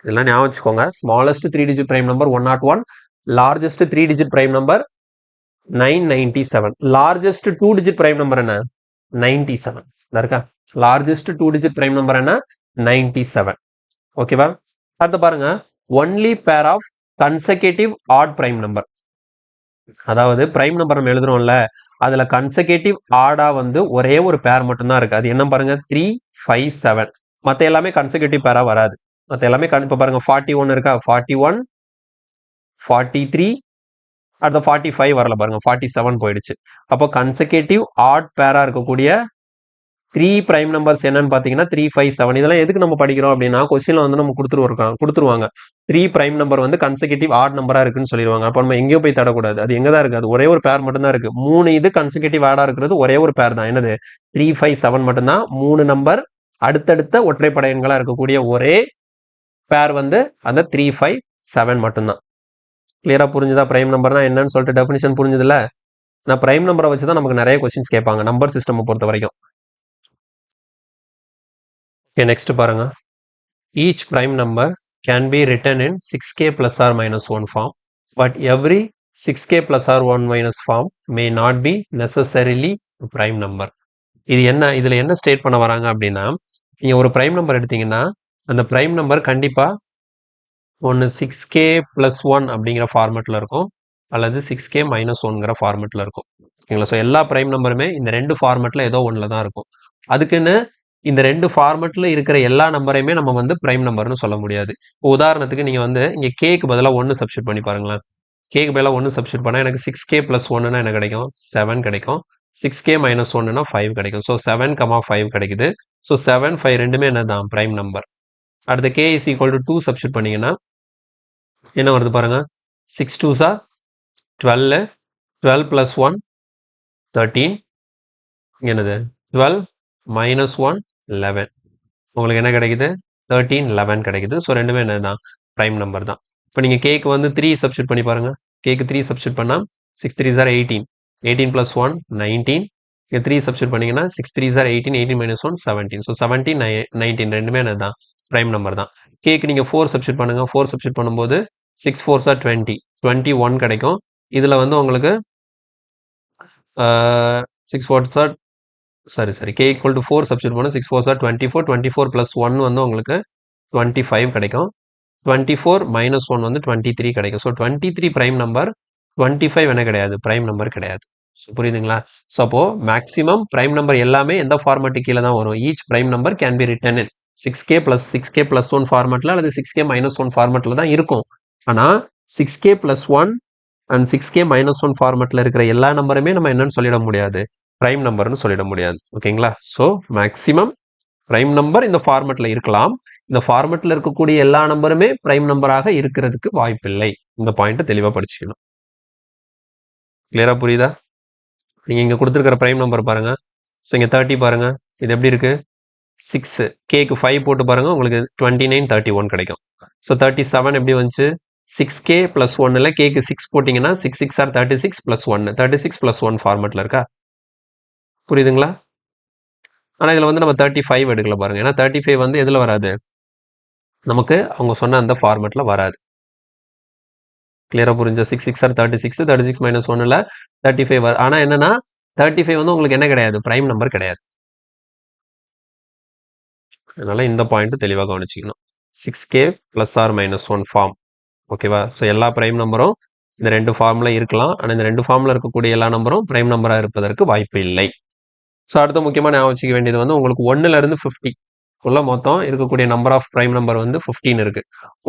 இதெல்லாம் ஞாபகம் வச்சுக்கோங்க. Smallest 3 digit prime number 101, largest 3 digit prime number 997. Largest 2 digit prime number என்ன? 97. இருக்கா? லார்ஜஸ்ட் 2 டிஜிட் பிரைம் நம்பர் என்ன? 97. ஓகேவா? அடுத்து பாருங்க, only pair of consecutive odd prime number. அதாவது பிரைம் நம்பர் நம்ம எழுதுறோம்ல, அதுல கன்செகட்டிவ் ஆடா வந்து ஒரே ஒரு பேர் மட்டும்தான் இருக்கு. அது என்ன பாருங்க? 3, 5, 7. மத்த எல்லாமே கன்செகட்டிவ் பேரா வராது. மத்த எல்லாமே இப்ப பாருங்க 41 இருக்கா? 41, 43, அடுத்த 45 வரல பாருங்க, 47 போயிடுச்சு. அப்போ கன்செகட்டிவ் ஆட் பேரா இருக்கக்கூடிய 3 பிரைம் நம்பர்ஸ் என்னன்னு பாத்தீங்கன்னா 3, 5, 7. இதெல்லாம் எதுக்கு நம்ம படிக்கிறோம் அப்படின்னா கொஸ்டின்ல வந்து நம்ம கொடுத்துருவாங்க 3 பிரைம் நம்பர் வந்து கன்செகட்டிவ் ஆட் நம்பரா இருக்குன்னு சொல்லிடுவாங்க. அப்ப நம்ம எங்கேயோ போய் தடக்கூடாது. அது எங்க தான் இருக்கு? அது ஒரே ஒரு பேர் மட்டும் தான் இருக்கு. 3 இது கன்செகட்டிவ் ஆடா இருக்கிறது ஒரே ஒரு பேர் தான். என்னது? 3, 5, 7 மட்டும்தான். 3 நம்பர் அடுத்தடுத்த ஒற்றைப்படை எண்களா இருக்கக்கூடிய ஒரே பேர் வந்து அந்த 3, 5, 7 மட்டும்தான். கிளியரா புரிஞ்சுதா? பிரைம் நம்பர்னா என்னன்னு சொல்லிட்டு டெஃபினிஷன் புரிஞ்சுதுல? நான் பிரைம் நம்பரை வச்சுதான் நமக்கு நிறைய கொஸ்டின்ஸ் கேட்பாங்க நம்பர் சிஸ்டம் பொறுத்த வரைக்கும். Okay, next பாருங்க. Each prime number can be written in 6k plus or minus 1 form, but every 6k plus or 1 minus form may not be necessarily a prime number. இது என்ன? இதுல என்ன state பண்ண வராங்க அப்படின்னா, நீங்க ஒரு பிரைம் நம்பர் எடுத்தீங்கன்னா அந்த பிரைம் நம்பர் கண்டிப்பா ஒன்று 6k plus 1 அப்படிங்கிற ஃபார்மெட்ல இருக்கும், அல்லது 6k minus 1ங்கிற ஃபார்மெட்ல இருக்கும். ஓகேங்களா? ஸோ எல்லா பிரைம் நம்பருமே இந்த 2 ஃபார்மெட்ல ஏதோ ஒன்றில் தான் இருக்கும். அதுக்குன்னு இந்த 2 ஃபார்மெட்ல இருக்கிற எல்லா நம்பரையுமே நம்ம வந்து பிரைம் நம்பர்னு சொல்ல முடியாது. உதாரணத்துக்கு நீங்க வந்து இங்க கேக்கு பதிலாக 1 சப்ஸ்டியூட் பண்ணி பாருங்களேன். கேக்கு பதிலாக 1 சப்ஸ்டியூட் பண்ணா எனக்கு 6k plus 1னா என்ன கிடைக்கும்? 7 கிடைக்கும். 6k minus 1னா 5 கிடைக்கும். ஸோ 7, 5 கிடைக்குது. ஸோ 7, 5 ரெண்டுமே என்னதான்? Prime number. அடுத்து k is equal to 2 substitute பண்ணீங்கன்னா என்ன வருது பாருங்க, 6 2s are 12, 12 plus 1 13, என்னது 12 minus 1 11. உங்களுக்கு என்ன கிடைக்குது? 13, 11 கிடைக்குது. ஸோ ரெண்டுமே என்னதான்? பிரைம் நம்பர் தான். இப்போ நீங்கள் கேக்கு வந்து 3 சப்ஸ்டியூட் பண்ணி பாருங்க. கேக்கு 3 சப்ஸ்டியூட் பண்ணால் 6 3s are 18, 18 plus 1 19. இங்கே 3 சப்ஸ்டியூட் பண்ணீங்கன்னா 6 3s are 18, 18 minus 1 17. ஸோ 17, 19 ரெண்டுமே என்னதான்? பிரைம் நம்பர் தான். கேக்கு நீங்கள் 4 சப்ஸ்டியூட் பண்ணுங்க. 4 சப்ஸ்டியூட் பண்ணும்போது 6 4s are 20, 21 கிடைக்கும். இதில் வந்து உங்களுக்கு 6 4s are சரி k equal to 4 சப்ஸ்டியூட் பண்ண 6 4s are 24, 24 plus 1 வந்து உங்களுக்கு 25 கிடைக்கும். 24 minus 1 வந்து 23 கிடைக்கும். ஸோ 23 பிரைம் நம்பர், 25 என்ன கிடையாது? பிரைம் நம்பர் கிடையாது. ஸோ புரியுதுங்களா? ஸோ அப்போ மேக்ஸிமம் பிரைம் நம்பர் எல்லாமே எந்த ஃபார்மேட்டு கீழே தான் வரும்? Each prime number can be written in 6k plus 6k plus 1 ஃபார்மேட்டில் அல்லது 6k minus 1 ஃபார்மேட்டில் தான் இருக்கும். ஆனால் 6k plus 1 and 6k minus 1 ஃபார்மேட்டில் இருக்கிற எல்லா நம்பருமே நம்ம என்னன்னு சொல்லிட முடியாது, ப்ரைம் நம்பர்னு சொல்லிட முடியாது. ஓகேங்களா? ஸோ மேக்ஸிமம் ப்ரைம் நம்பர் இந்த ஃபார்மேட்டில் இருக்கலாம். இந்த ஃபார்மேட்டில் இருக்கக்கூடிய எல்லா நம்பருமே ப்ரைம் நம்பராக இருக்கிறதுக்கு வாய்ப்பில்லை. இந்த பாயிண்ட் தெளிவாக படிச்சுக்கணும். கிளியரா புரியுதா? நீங்கள் இங்கே கொடுத்துருக்கிற ப்ரைம் நம்பர் பாருங்க. ஸோ இங்கே 30 பாருங்க. இது எப்படி இருக்கு? 6 கேக்கு 5 போட்டு பாருங்க, உங்களுக்கு 29 31 கிடைக்கும். ஸோ 37 எப்படி வந்துச்சு? 6k plus 1ல் கேக்கு 6 போட்டிங்கன்னா 6 6 ஆர் 36 plus 1 36 plus 1 ஃபார்மேட்டில் இருக்கா? புரியுதுங்களா? ஆனால் இதில் வந்து நம்ம 35 எடுக்கல பாருங்க. ஏன்னா 35 வந்து எதில் வராது, நமக்கு அவங்க சொன்ன அந்த ஃபார்மேட்டில் வராது. கிளியரா புரிஞ்ச? 6 6 ஆர் 36 36 மைனஸ் 1ல் 35 வரும். ஆனால் என்னன்னா 35 வந்து உங்களுக்கு என்ன கிடையாது, ப்ரைம் நம்பர் கிடையாது. அதனால இந்த பாயிண்ட் தெளிவாக கவனிச்சிக்கணும். 6k plus or minus 1 form. ஓகேவா? ஸோ எல்லா ப்ரைம் நம்பரும் இந்த 2 ஃபார்மில் இருக்கலாம். ஆனால் இந்த 2 ஃபார்மில் இருக்கக்கூடிய எல்லா நம்பரும் ப்ரைம் நம்பராக இருப்பதற்கு வாய்ப்பு இல்லை. ஸோ அடுத்த முக்கியமாக ஞாபகம் வச்சுக்க வேண்டியது வந்து உங்களுக்கு 1லேருந்து 50 உள்ள மொத்தம் இருக்கக்கூடிய நம்பர் ஆஃப் ப்ரைம் நம்பர் வந்து 15 இருக்கு.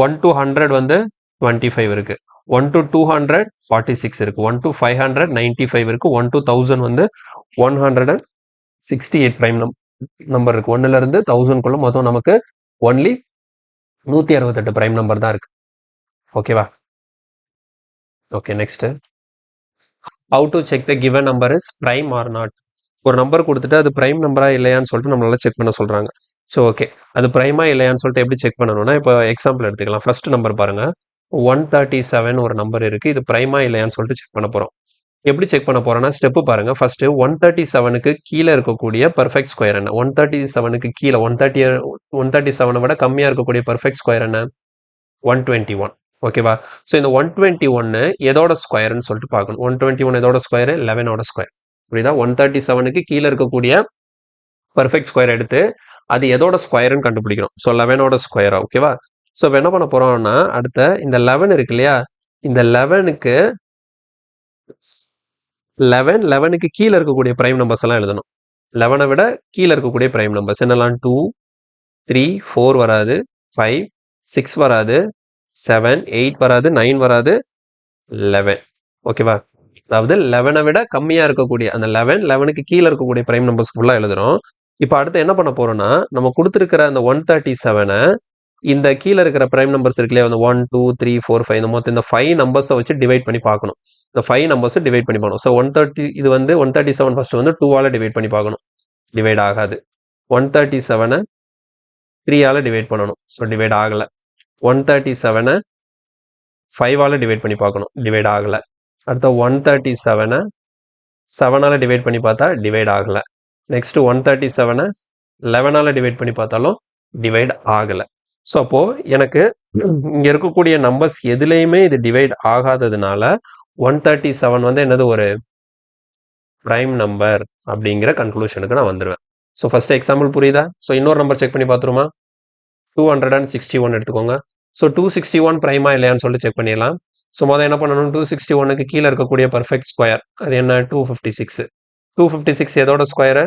1 to 100 வந்து 25 இருக்கு. 1 to 200 46 இருக்கு. 1 to 500 95 இருக்கு. 1 to 1000 வந்து 168 ப்ரைம் நம்பர் இருக்கு. 1லேருந்து 1000 மொத்தம் நமக்கு ஒன்லி 168 ப்ரைம் நம்பர் தான் இருக்கு. ஓகேவா? Okay, next. How to check the given number is prime or not. ஒரு நம்பர் கொடுத்துட்டு அது ப்ரைம் நம்பரா இல்லையான்னு சொல்லிட்டு நம்மளால செக் பண்ண சொல்றாங்க. ஸோ ஓகே, அது ப்ரைமா இல்லையான்னு சொல்லிட்டு எப்படி செக் பண்ணணும்னா, இப்போ எக்ஸாம்பிள் எடுத்துக்கலாம். ஃபர்ஸ்ட் நம்பர் பாருங்க, 137 ஒரு நம்பர் இருக்கு. இது ப்ரைமா இல்லையான்னு சொல்லிட்டு செக் பண்ண போறோம். எப்படி செக் பண்ண போறோம்னா, ஸ்டெப் பாருங்க. ஃபர்ஸ்ட் 137க்கு கீழே இருக்கக்கூடிய பெர்ஃபெக்ட் ஸ்கொயர் என்ன? 137க்கு கீழே 137 விட கம்மியா இருக்கக்கூடிய பெர்ஃபெக்ட் ஸ்கொயர் என்ன? 121. ஓகேவா? ஸோ இந்த 121 எதோட ஸ்கொயர்னு சொல்லிட்டு பார்க்கணும். 121 எதோட ஸ்கொயர்? 11ஓட ஸ்கொயர். புரியுதா? 137க்கு கீழே இருக்கக்கூடிய பெர்ஃபெக்ட் ஸ்கொயர் எடுத்து அது எதோட ஸ்கொயர்னு கண்டுபிடிக்கணும். ஸோ 11ஓட ஸ்கொயர். ஓகேவா? ஸோ இப்போ என்ன பண்ண போறோம்னா, அடுத்த இந்த 11 இருக்கு இல்லையா, இந்த 11க்கு 11க்கு கீழே இருக்கக்கூடிய பிரைம் நம்பர்ஸ் எல்லாம் எழுதணும். 11 விட கீழே இருக்கக்கூடிய பிரைம் நம்பர்ஸ் என்னெல்லாம்? 2 3 4 வராது, 5 6 வராது, 7 8 வராது, 9 வராது, 11. ஓகேவா? அதாவது 11 விட கம்மியா இருக்கக்கூடிய அந்த 11க்கு கீழே இருக்கக்கூடிய பிரைம் நம்பர்ஸ் ஃபுல்லா எழுதுறோம். இப்போ அடுத்து என்ன பண்ண போறோம்னா, நம்ம கொடுத்துருக்கிற அந்த 137 இந்த கீழே இருக்கிற பிரைம் நம்பர்ஸ் இருக்கு இல்லையா, அந்த 1 2 3 4 5 இந்த மொத்தம் இந்த 5 நம்பர்ஸை வச்சு டிவைட் பண்ணி பார்க்கணும். இந்த 5 நம்பர்ஸை டிவைட் பண்ணி பார்க்கணும். ஸோ 130 இது வந்து 137 ஃபர்ஸ்ட் வந்து 2ஆல டிவைட் பண்ணி பார்க்கணும். டிவைட் ஆகாது. 137 3ஆல டிவைட் பண்ணணும். ஸோ டிவைட் ஆகல. 137 5ஆல டிவைட் பண்ணி பார்க்கணும். டிவைட் ஆகல. அடுத்த 137 7ஆல டிவைட் பண்ணி பார்த்தா டிவைட் ஆகல. நெக்ஸ்ட் 137 11ஆல டிவைட் பண்ணி பார்த்தாலும் டிவைட் ஆகல. ஸோ அப்போ எனக்கு இங்க இருக்கக்கூடிய நம்பர்ஸ் எதுலையுமே இது டிவைட் ஆகாததுனால 137 வந்து என்னது, ஒரு பிரைம் நம்பர் அப்படிங்கிற கன்க்ளூஷனுக்கு நான் வந்துடுவேன். ஸோ ஃபர்ஸ்ட் எக்ஸாம்பிள் புரியுதா? ஸோ இன்னொரு நம்பர் செக் பண்ணி பார்த்துருமா? 261 எடுத்துக்கோங்க. ஸோ 261 பிரைமா இல்லையான்னு சொல்லிட்டு செக் பண்ணிடலாம். ஸோ முதல்ல என்ன பண்ணணும், 261க்கு கீழே இருக்கக்கூடிய பர்ஃபெக்ட் ஸ்கொயர் அது என்ன? 256. 256 எதோட ஸ்கொயர்?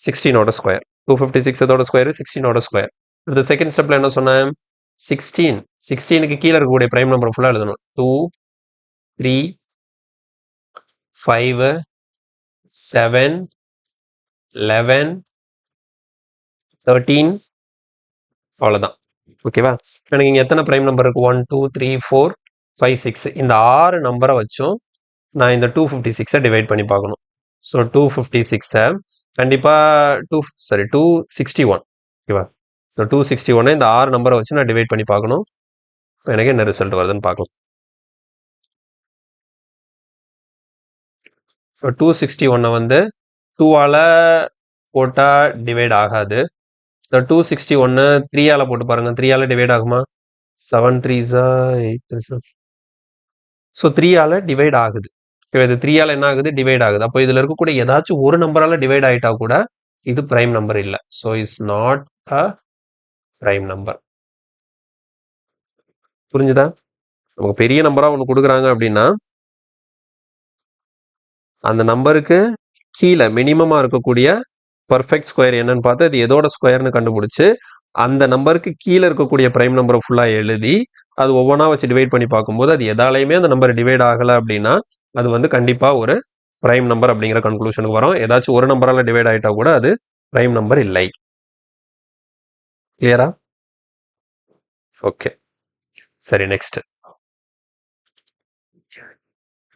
16ஓட ஸ்கொயர். 256 எதோட ஸ்கொயர்? 16ஓட ஸ்கொயர். இந்த செகண்ட் ஸ்டெப்ல என்ன சொன்னேன்? 16க்கு கீழே இருக்கக்கூடிய பிரைம் நம்பர் ஃபுல்லாக எழுதணும். 2 3 5 7 11 13 அவ்வளோதான். ஓகேவா? எனக்கு இங்கே எத்தனை பிரைம் நம்பர் இருக்கு? 1 2 3 4 5 6. இந்த 6 நம்பரை வச்சும் நான் இந்த 256 டிவைட் பண்ணி பார்க்கணும். ஸோ 256 கண்டிப்பாக 261. ஓகேவா? ஸோ 261 இந்த 6 நம்பரை வச்சு நான் டிவைட் பண்ணி பார்க்கணும். எனக்கு என்ன ரிசல்ட் வருதுன்னு பார்க்கலாம். ஸோ 261 வந்து 2ஆல போட்டால் டிவைட் ஆகாது. இந்த 261 3ஆல போட்டு பாருங்க. 3ஆல டிவைட் ஆகுமா? 7 3s 8. ஸோ 3ஆல டிவைட் ஆகுது. இது 3ஆல என்ன ஆகுது? டிவைட் ஆகுது. அப்போ இதுல இருக்கக்கூடிய ஏதாச்சும் ஒரு நம்பரால டிவைட் ஆயிட்டா கூட இது பிரைம் நம்பர் இல்லை. So is not a prime number. புரிஞ்சுதா? நமக்கு பெரிய நம்பரா ஒன்று கொடுக்குறாங்க அப்படின்னா அந்த நம்பருக்கு கீழே மினிமமா இருக்கக்கூடிய பர்ஃபெக்ட் ஸ்கொயர் என்னன்னு பார்த்து அது எதோட ஸ்கொயர்னு கண்டுபிடிச்சு அந்த நம்பருக்கு கீழே இருக்கக்கூடிய பிரைம் நம்பரை ஃபுல்லாக எழுதி அது ஒவ்வொன்றா வச்சு டிவைட் பண்ணி பார்க்கும்போது அது எதாலையுமே அந்த நம்பர் டிவைட் ஆகலை அப்படின்னா அது வந்து கண்டிப்பாக ஒரு பிரைம் நம்பர் அப்படிங்கிற கன்க்ளூஷனுக்கு வரும். ஏதாச்சும் ஒரு நம்பரால் டிவைட் ஆகிட்டா கூட அது பிரைம் நம்பர் இல்லை. கிளியரா? ஓகே, சரி, நெக்ஸ்ட்.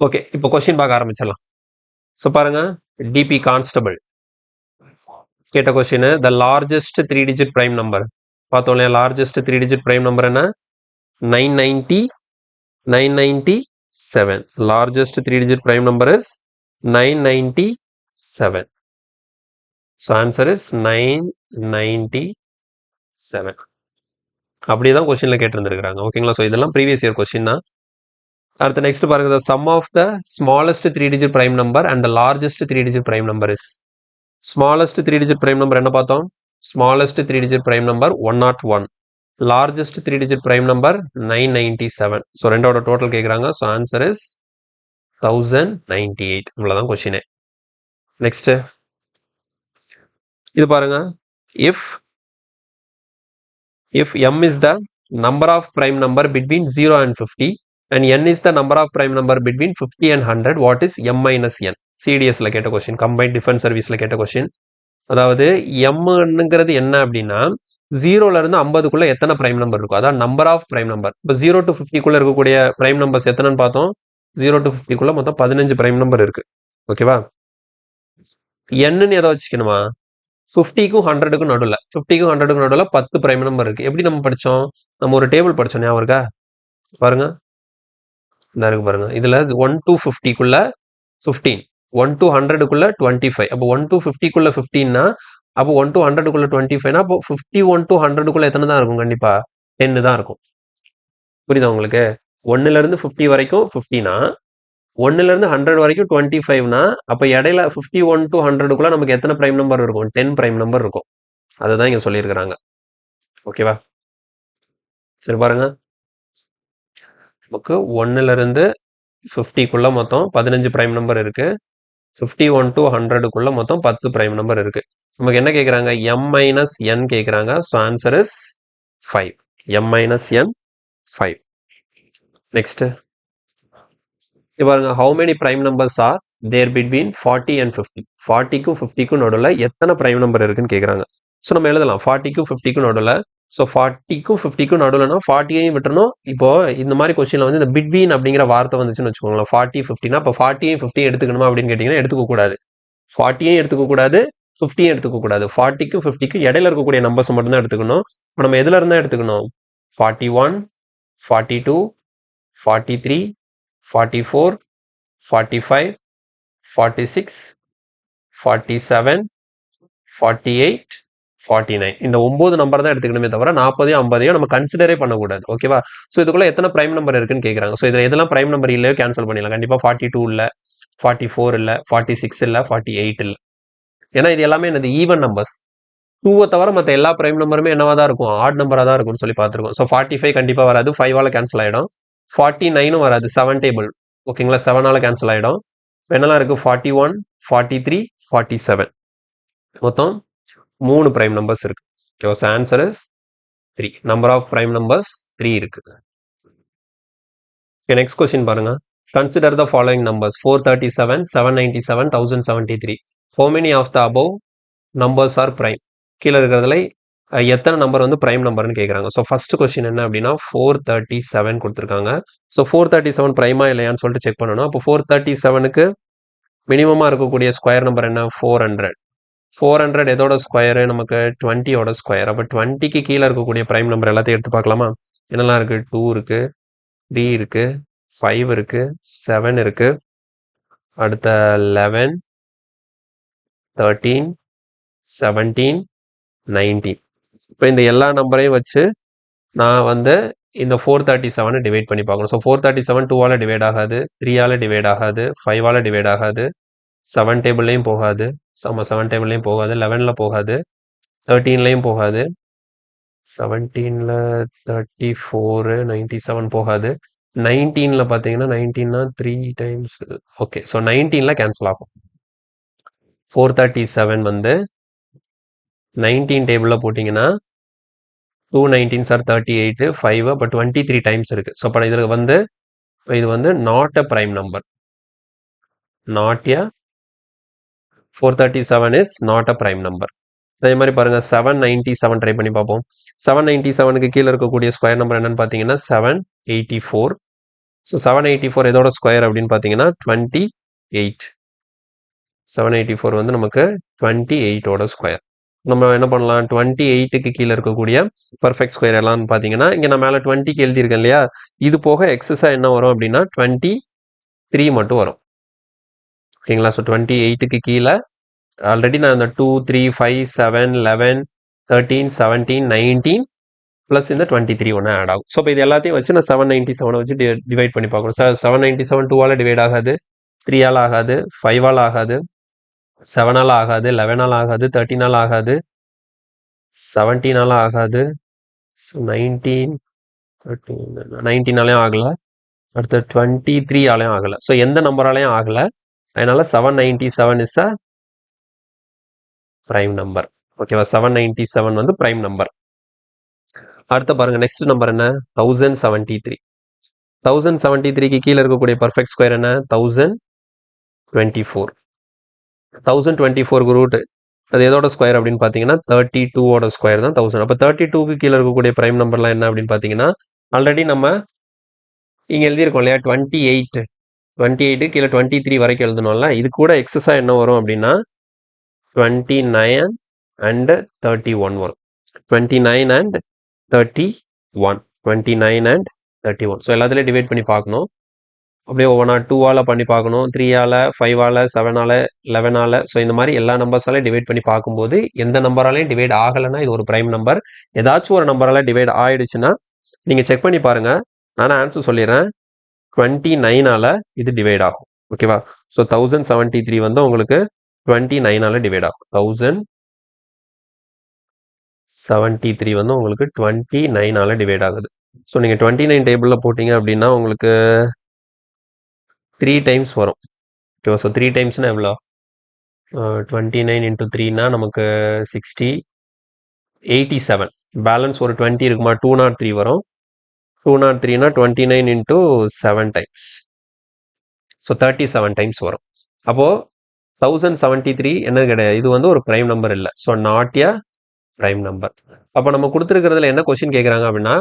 ஓகே, இப்போ கொஸ்டின் பார்க்க ஆரம்பிச்சிடலாம். ஸோ பாருங்க, டிபி கான்ஸ்டபிள் கேட்ட question, the largest 3 digit prime number பார்த்தோம் இல்லையா? லார்ஜஸ்ட் 3 டிஜிட் பிரைம் நம்பர் என்ன? 997. Largest 3-digit prime number is 997. So answer is 997. அப்படிதான் கொஸ்டின்ல கேட்டிருந்திருக்காங்க. ஓகேங்களா? ஸோ இதெல்லாம் ப்ரீவியஸ் இயர் கொஸ்டின் தான். அடுத்து நெக்ஸ்ட் பாருங்க, the sum of the smallest 3-digit prime number and the largest 3-digit prime number is. smallest 3-digit prime number என்ன பார்த்தோம்? smallest 3-digit prime number 101. largest 3-digit prime number 997. So ரெண்டோட total கேட்குறாங்க. So answer is 1098. இவ்வளோதான் கொஸ்டினே. Next இது பாருங்க, if m is the number of prime number between 0 and 50 and n is the number of prime number between 50 and 100, what is m minus n? சிடிஎஸ்ல கேட்ட question, combined defence சர்வீஸ்ல கேட்ட question. அதாவது எம்ங்கிறது என்ன அப்படின்னா 0ல இருந்து 50க்குள்ள எத்தனை பிரைம் நம்பர் இருக்கும், அதான் நம்பர் ஆஃப் பிரைம் நம்பர். இப்போ 0 to 50க்குள்ள இருக்கக்கூடிய பிரைம் நம்பர்ஸ் எத்தனைன்னு பார்த்தோம். 0 to 50க்குள்ள மொத்தம் 15 பிரைம் நம்பர் இருக்கு. ஓகேவா? என்னன்னு எதை வச்சுக்கணுமா? 50க்கும் 100க்கும் நடுவில் 50க்கும் 100க்கும் நடுவில் 10 பிரைம் நம்பர் இருக்கு. எப்படி நம்ம படித்தோம்? நம்ம ஒரு டேபிள் படித்தோம், ஞாபகம் இருக்கா? பாருங்க, இந்த இருக்கு பாருங்க. இதுல 1 to 50க்குள்ள 15, 1 to 100க்குள்ள 25. அப்போ 1 to 50க்குள்ள 15னா அப்போ 1 to 100க்குள்ள 25னா அப்போ 51 to 100க்குள்ள எத்தனை தான் இருக்கும்? கண்டிப்பா 10 தான் இருக்கும். புரியுதா உங்களுக்கு? 1ல இருந்து 50 வரைக்கும் 50னா 1ல இருந்து 100 வரைக்கும் 25னா அப்போ இடையில 51 to 100க்குள்ள நமக்கு எத்தனை பிரைம் நம்பர் இருக்கும்? 10 பிரைம் நம்பர் இருக்கும். அதுதான் இங்க சொல்லியிருக்கிறாங்க. ஓகேவா? சரி பாருங்க, நமக்கு 1ல இருந்து 50க்குள்ள மொத்தம் 15 பிரைம் நம்பர் இருக்கு. 51 to 100க்குள்ள மொத்தம் 10 பிரைம் நம்பர் இருக்கு. நமக்கு என்ன கேட்குறாங்க? m மைனஸ் n கேட்குறாங்க. So answer is 5. m minus n 5. Next இது பாருங்க, how many prime numbers are there between 40 and 50. 40க்கும் 50க்கும் நடுவில் எத்தனை பிரைம் நம்பர் இருக்குன்னு கேட்குறாங்க. ஸோ நம்ம எழுதலாம் 40க்கும் 50க்கும் நடுவில். ஸோ 40க்கும் 50க்கும் நடுவில்னா 40யையும் விட்டுறணும். இப்போ இந்த மாதிரி கொஸ்டினில் வந்து இந்த பிட்வீன் அப்படிங்கிற வார்த்தை வந்துச்சுன்னு வச்சுக்கோங்களேன். 40 50னா இப்போ 40யும் 50யும் எடுத்துக்கணுமா அப்படின்னு கேட்டிங்கன்னா எடுத்துக்க கூடாது. 40யும் எடுத்துக்க கூடாது, 50யும் எடுத்துக்க கூடாது. 40க்கும் 50க்கும் இடையில இருக்கக்கூடிய நம்பர்ஸ் மட்டும் தான் எடுத்துக்கணும். இப்போ நம்ம எதுல இருந்தா எடுத்துக்கணும்? 41, 42, 43, 44, 45, 46, 47, 48, 49. இந்த 9 நம்பர் தான் எடுத்துக்கணுமே தவிர 40 50 நம்ம கன்சிடரே பண்ணக்கூடாது. ஓகேவா? ஸோ இதுக்குள்ள எத்தனை பிரைம் நம்பர் இருக்குன்னு கேட்குறாங்க. ஸோ இதில் எதெல்லாம் பிரைம் நம்பர் இல்லையோ கேன்சல் பண்ணிடலாம். கண்டிப்பாக 42 இல்லை, 44 இல்லை, 46 இல்லை, 48 இல்லை. ஏன்னா இது எல்லாமே என்னது? Even numbers. 2வை தவிர மற்ற எல்லா பிரைம் நம்பருமே என்னவா தான் இருக்கும்? ஆட் நம்பராக தான் இருக்கும்னு சொல்லி பார்த்துருக்கோம். ஸோ 45 கண்டிப்பாக வராது, 5ஆல் கேன்சல் ஆகிடும். 49ம் வராது, 7 டேபிள். ஓகேங்களா? 7ஆல் கேன்சல் ஆகிடும். என்னெல்லாம் இருக்குது? 41, 43, 47. மொத்தம் 3 பிரைம் நம்பர்ஸ் இருக்கு. Okay, so answer is 3. Number of prime numbers 3 இருக்கு. ஓகே, நெக்ஸ்ட் கொஸ்டின் பாருங்க. Consider the following numbers 437, 797, 1073. How many of the above numbers are prime? கீழே இருக்கிறதுல எத்தனை நம்பர் வந்து பிரைம் நம்பர்னு கேட்குறாங்க. ஸோ ஃபர்ஸ்ட் கொஸ்டின் என்ன அப்படின்னா 437 கொடுத்துருக்காங்க. ஸோ 437 பிரைமா இல்லையான்னு சொல்லிட்டு செக் பண்ணணும். அப்போ 437க்கு மினிமமாக இருக்கக்கூடிய ஸ்கொயர் நம்பர் என்ன? 400. 400 எதோட ஸ்கொயரு? நமக்கு 20யோட ஸ்கொயர். அப்போ 20க்கு கீழே இருக்கக்கூடிய பிரைம் நம்பர் எல்லாத்தையும் எடுத்து பார்க்கலாமா? என்னெல்லாம் இருக்கு? 2 இருக்கு, 3 இருக்கு, 5 இருக்கு, 7 இருக்கு, அடுத்த 11, 13, 17, 19. இப்போ இந்த எல்லா நம்பரையும் வச்சு நான் வந்து இந்த 437 டிவைட் பண்ணி பார்க்கணும். ஸோ 437 2ஆல் டிவைட் ஆகாது, 3ஆல் டிவைட் ஆகாது, 5ஆல் டிவைட் ஆகாது, 7 டேபிள்லையும் போகாது, 7 டேபிள்லையும் போகாது, 11ல் போகாது, 13லையும் போகாது, 17ல் 34, 97 போகாது, 19ல் பார்த்தீங்கன்னா 19னா 3 டைம்ஸ். ஓகே, ஸோ 19ல் கேன்சல் ஆகும். 437 வந்து 19 டேபிளில் போட்டிங்கன்னா 2 19s are 38, 5 அப்போ 23 டைம்ஸ் இருக்குது. ஸோ அப்போ இதில் வந்து இது வந்து not a prime number. Not a 437 is not a prime number. அதே மாதிரி பாருங்கள் 797 ட்ரை பண்ணி பார்ப்போம். 797க்கு கீழே இருக்கக்கூடிய ஸ்கொயர் நம்பர் என்னன்னு பார்த்தீங்கன்னா 784. ஸோ 784 எதோட ஸ்கொயர் அப்படின்னு பார்த்தீங்கன்னா 28. 784 வந்து நமக்கு 28ஓட ஸ்கொயர். நம்ம என்ன பண்ணலாம், 28க்கு கீழே இருக்கக்கூடிய பர்ஃபெக்ட் ஸ்கொயர் எல்லாம்னு பார்த்தீங்கன்னா இங்கே நான் மேலே 20க்கு எழுதியிருக்கேன் இல்லையா, இது போக எக்ஸஸாக என்ன வரும் அப்படின்னா 23 மட்டும் வரும். ஓகேங்களா. ஸோ 28க்கு கீழே ஆல்ரெடி நான் இந்த 2 3 5 7 11 13 17 19 ப்ளஸ் இந்த 23 ஒன்று ஆட் ஆகும். ஸோ இப்போ இது எல்லாத்தையும் வச்சு நான் 797 வச்சு டிவைட் பண்ணி பார்க்கணும். 797 2ஆல் டிவைட் ஆகாது, 3ஆல் ஆகாது, 5ஆல் ஆகாது, 7ஆல் ஆகாது, 11ஆல் ஆகாது, 13ஆல் ஆகாது, 17ஆல் ஆகாது, 19 19ஆலையும் ஆகலை, அடுத்து 23ஆலையும் ஆகலை. ஸோ எந்த நம்பராலையும் ஆகலை. அதனால 797 இஸ் அ ப்ரைம் நம்பர். ஓகேவா. 797 வந்து ப்ரைம் நம்பர். அடுத்து பாருங்க நெக்ஸ்ட் நம்பர் என்ன, 1073. 1073க்கு கீழே இருக்கக்கூடிய பர்ஃபெக்ட் ஸ்கொயர் என்ன, 1024. 1024க்கு ரூட் அது எதோட ஸ்கொயர் அப்படின்னு பார்த்தீங்கன்னா 32ஓட ஸ்கொயர் தான் 1000. அப்போ 32க்கு கீழே இருக்கக்கூடிய ப்ரைம் நம்பர்லாம் என்ன அப்படின்னு பார்த்தீங்கன்னா ஆல்ரெடி நம்ம இங்கே எழுதியிருக்கோம் இல்லையா, 28. 28 கீழே 23 வரைக்கும் எழுதணும்ல, இது கூட எக்ஸஸாக என்ன வரும் அப்படின்னா 29 அண்ட் 31 வரும். 29 அண்ட் 31. 29 அண்ட் 31. ஸோ எல்லாத்துலேயும் டிவைட் பண்ணி பார்க்கணும். அப்படியே ஒவ்வொன்றா 2ஆல் பண்ணி பார்க்கணும், 3ஆல், 5ஆல், 7ஆல், 11ஆல். ஸோ இந்த மாதிரி எல்லா நம்பர்ஸாலையும் டிவைட் பண்ணி பார்க்கும்போது எந்த நம்பராலையும் டிவைட் ஆகலைன்னா இது ஒரு ப்ரைம் நம்பர். ஏதாச்சும் ஒரு நம்பரால் டிவைட் ஆயிடுச்சுன்னா நீங்கள் செக் பண்ணி பாருங்கள். நானும் ஆன்சர் சொல்லிடுறேன், 29ஆல் இது டிவைட் ஆகும். ஓகேவா. ஸோ 1073 வந்து உங்களுக்கு 29ஆல் டிவைட் ஆகும். 1073 வந்து உங்களுக்கு 29ஆல் டிவைட் ஆகுது. ஸோ நீங்கள் 29 டேபிளில் போட்டிங்க அப்படின்னா உங்களுக்கு 3 டைம்ஸ் வரும். ஓகேவா. ஸோ 3 டைம்ஸ்னால் எவ்வளோ, 29 இன்ட்டு 3னா நமக்கு 60, 87. பேலன்ஸ் ஒரு 20 இருக்குமா, 203 வரும். 203னா 29 இன்ட்டு 7 டைம்ஸ். ஸோ 37 டைம்ஸ் வரும். அப்போது 1073 என்னது கிடையாது, இது வந்து ஒரு ப்ரைம் நம்பர் இல்லை. So not a prime number. அப்போ நம்ம கொடுத்துருக்கிறதுல என்ன கொஸ்டின் கேட்குறாங்க அப்படின்னா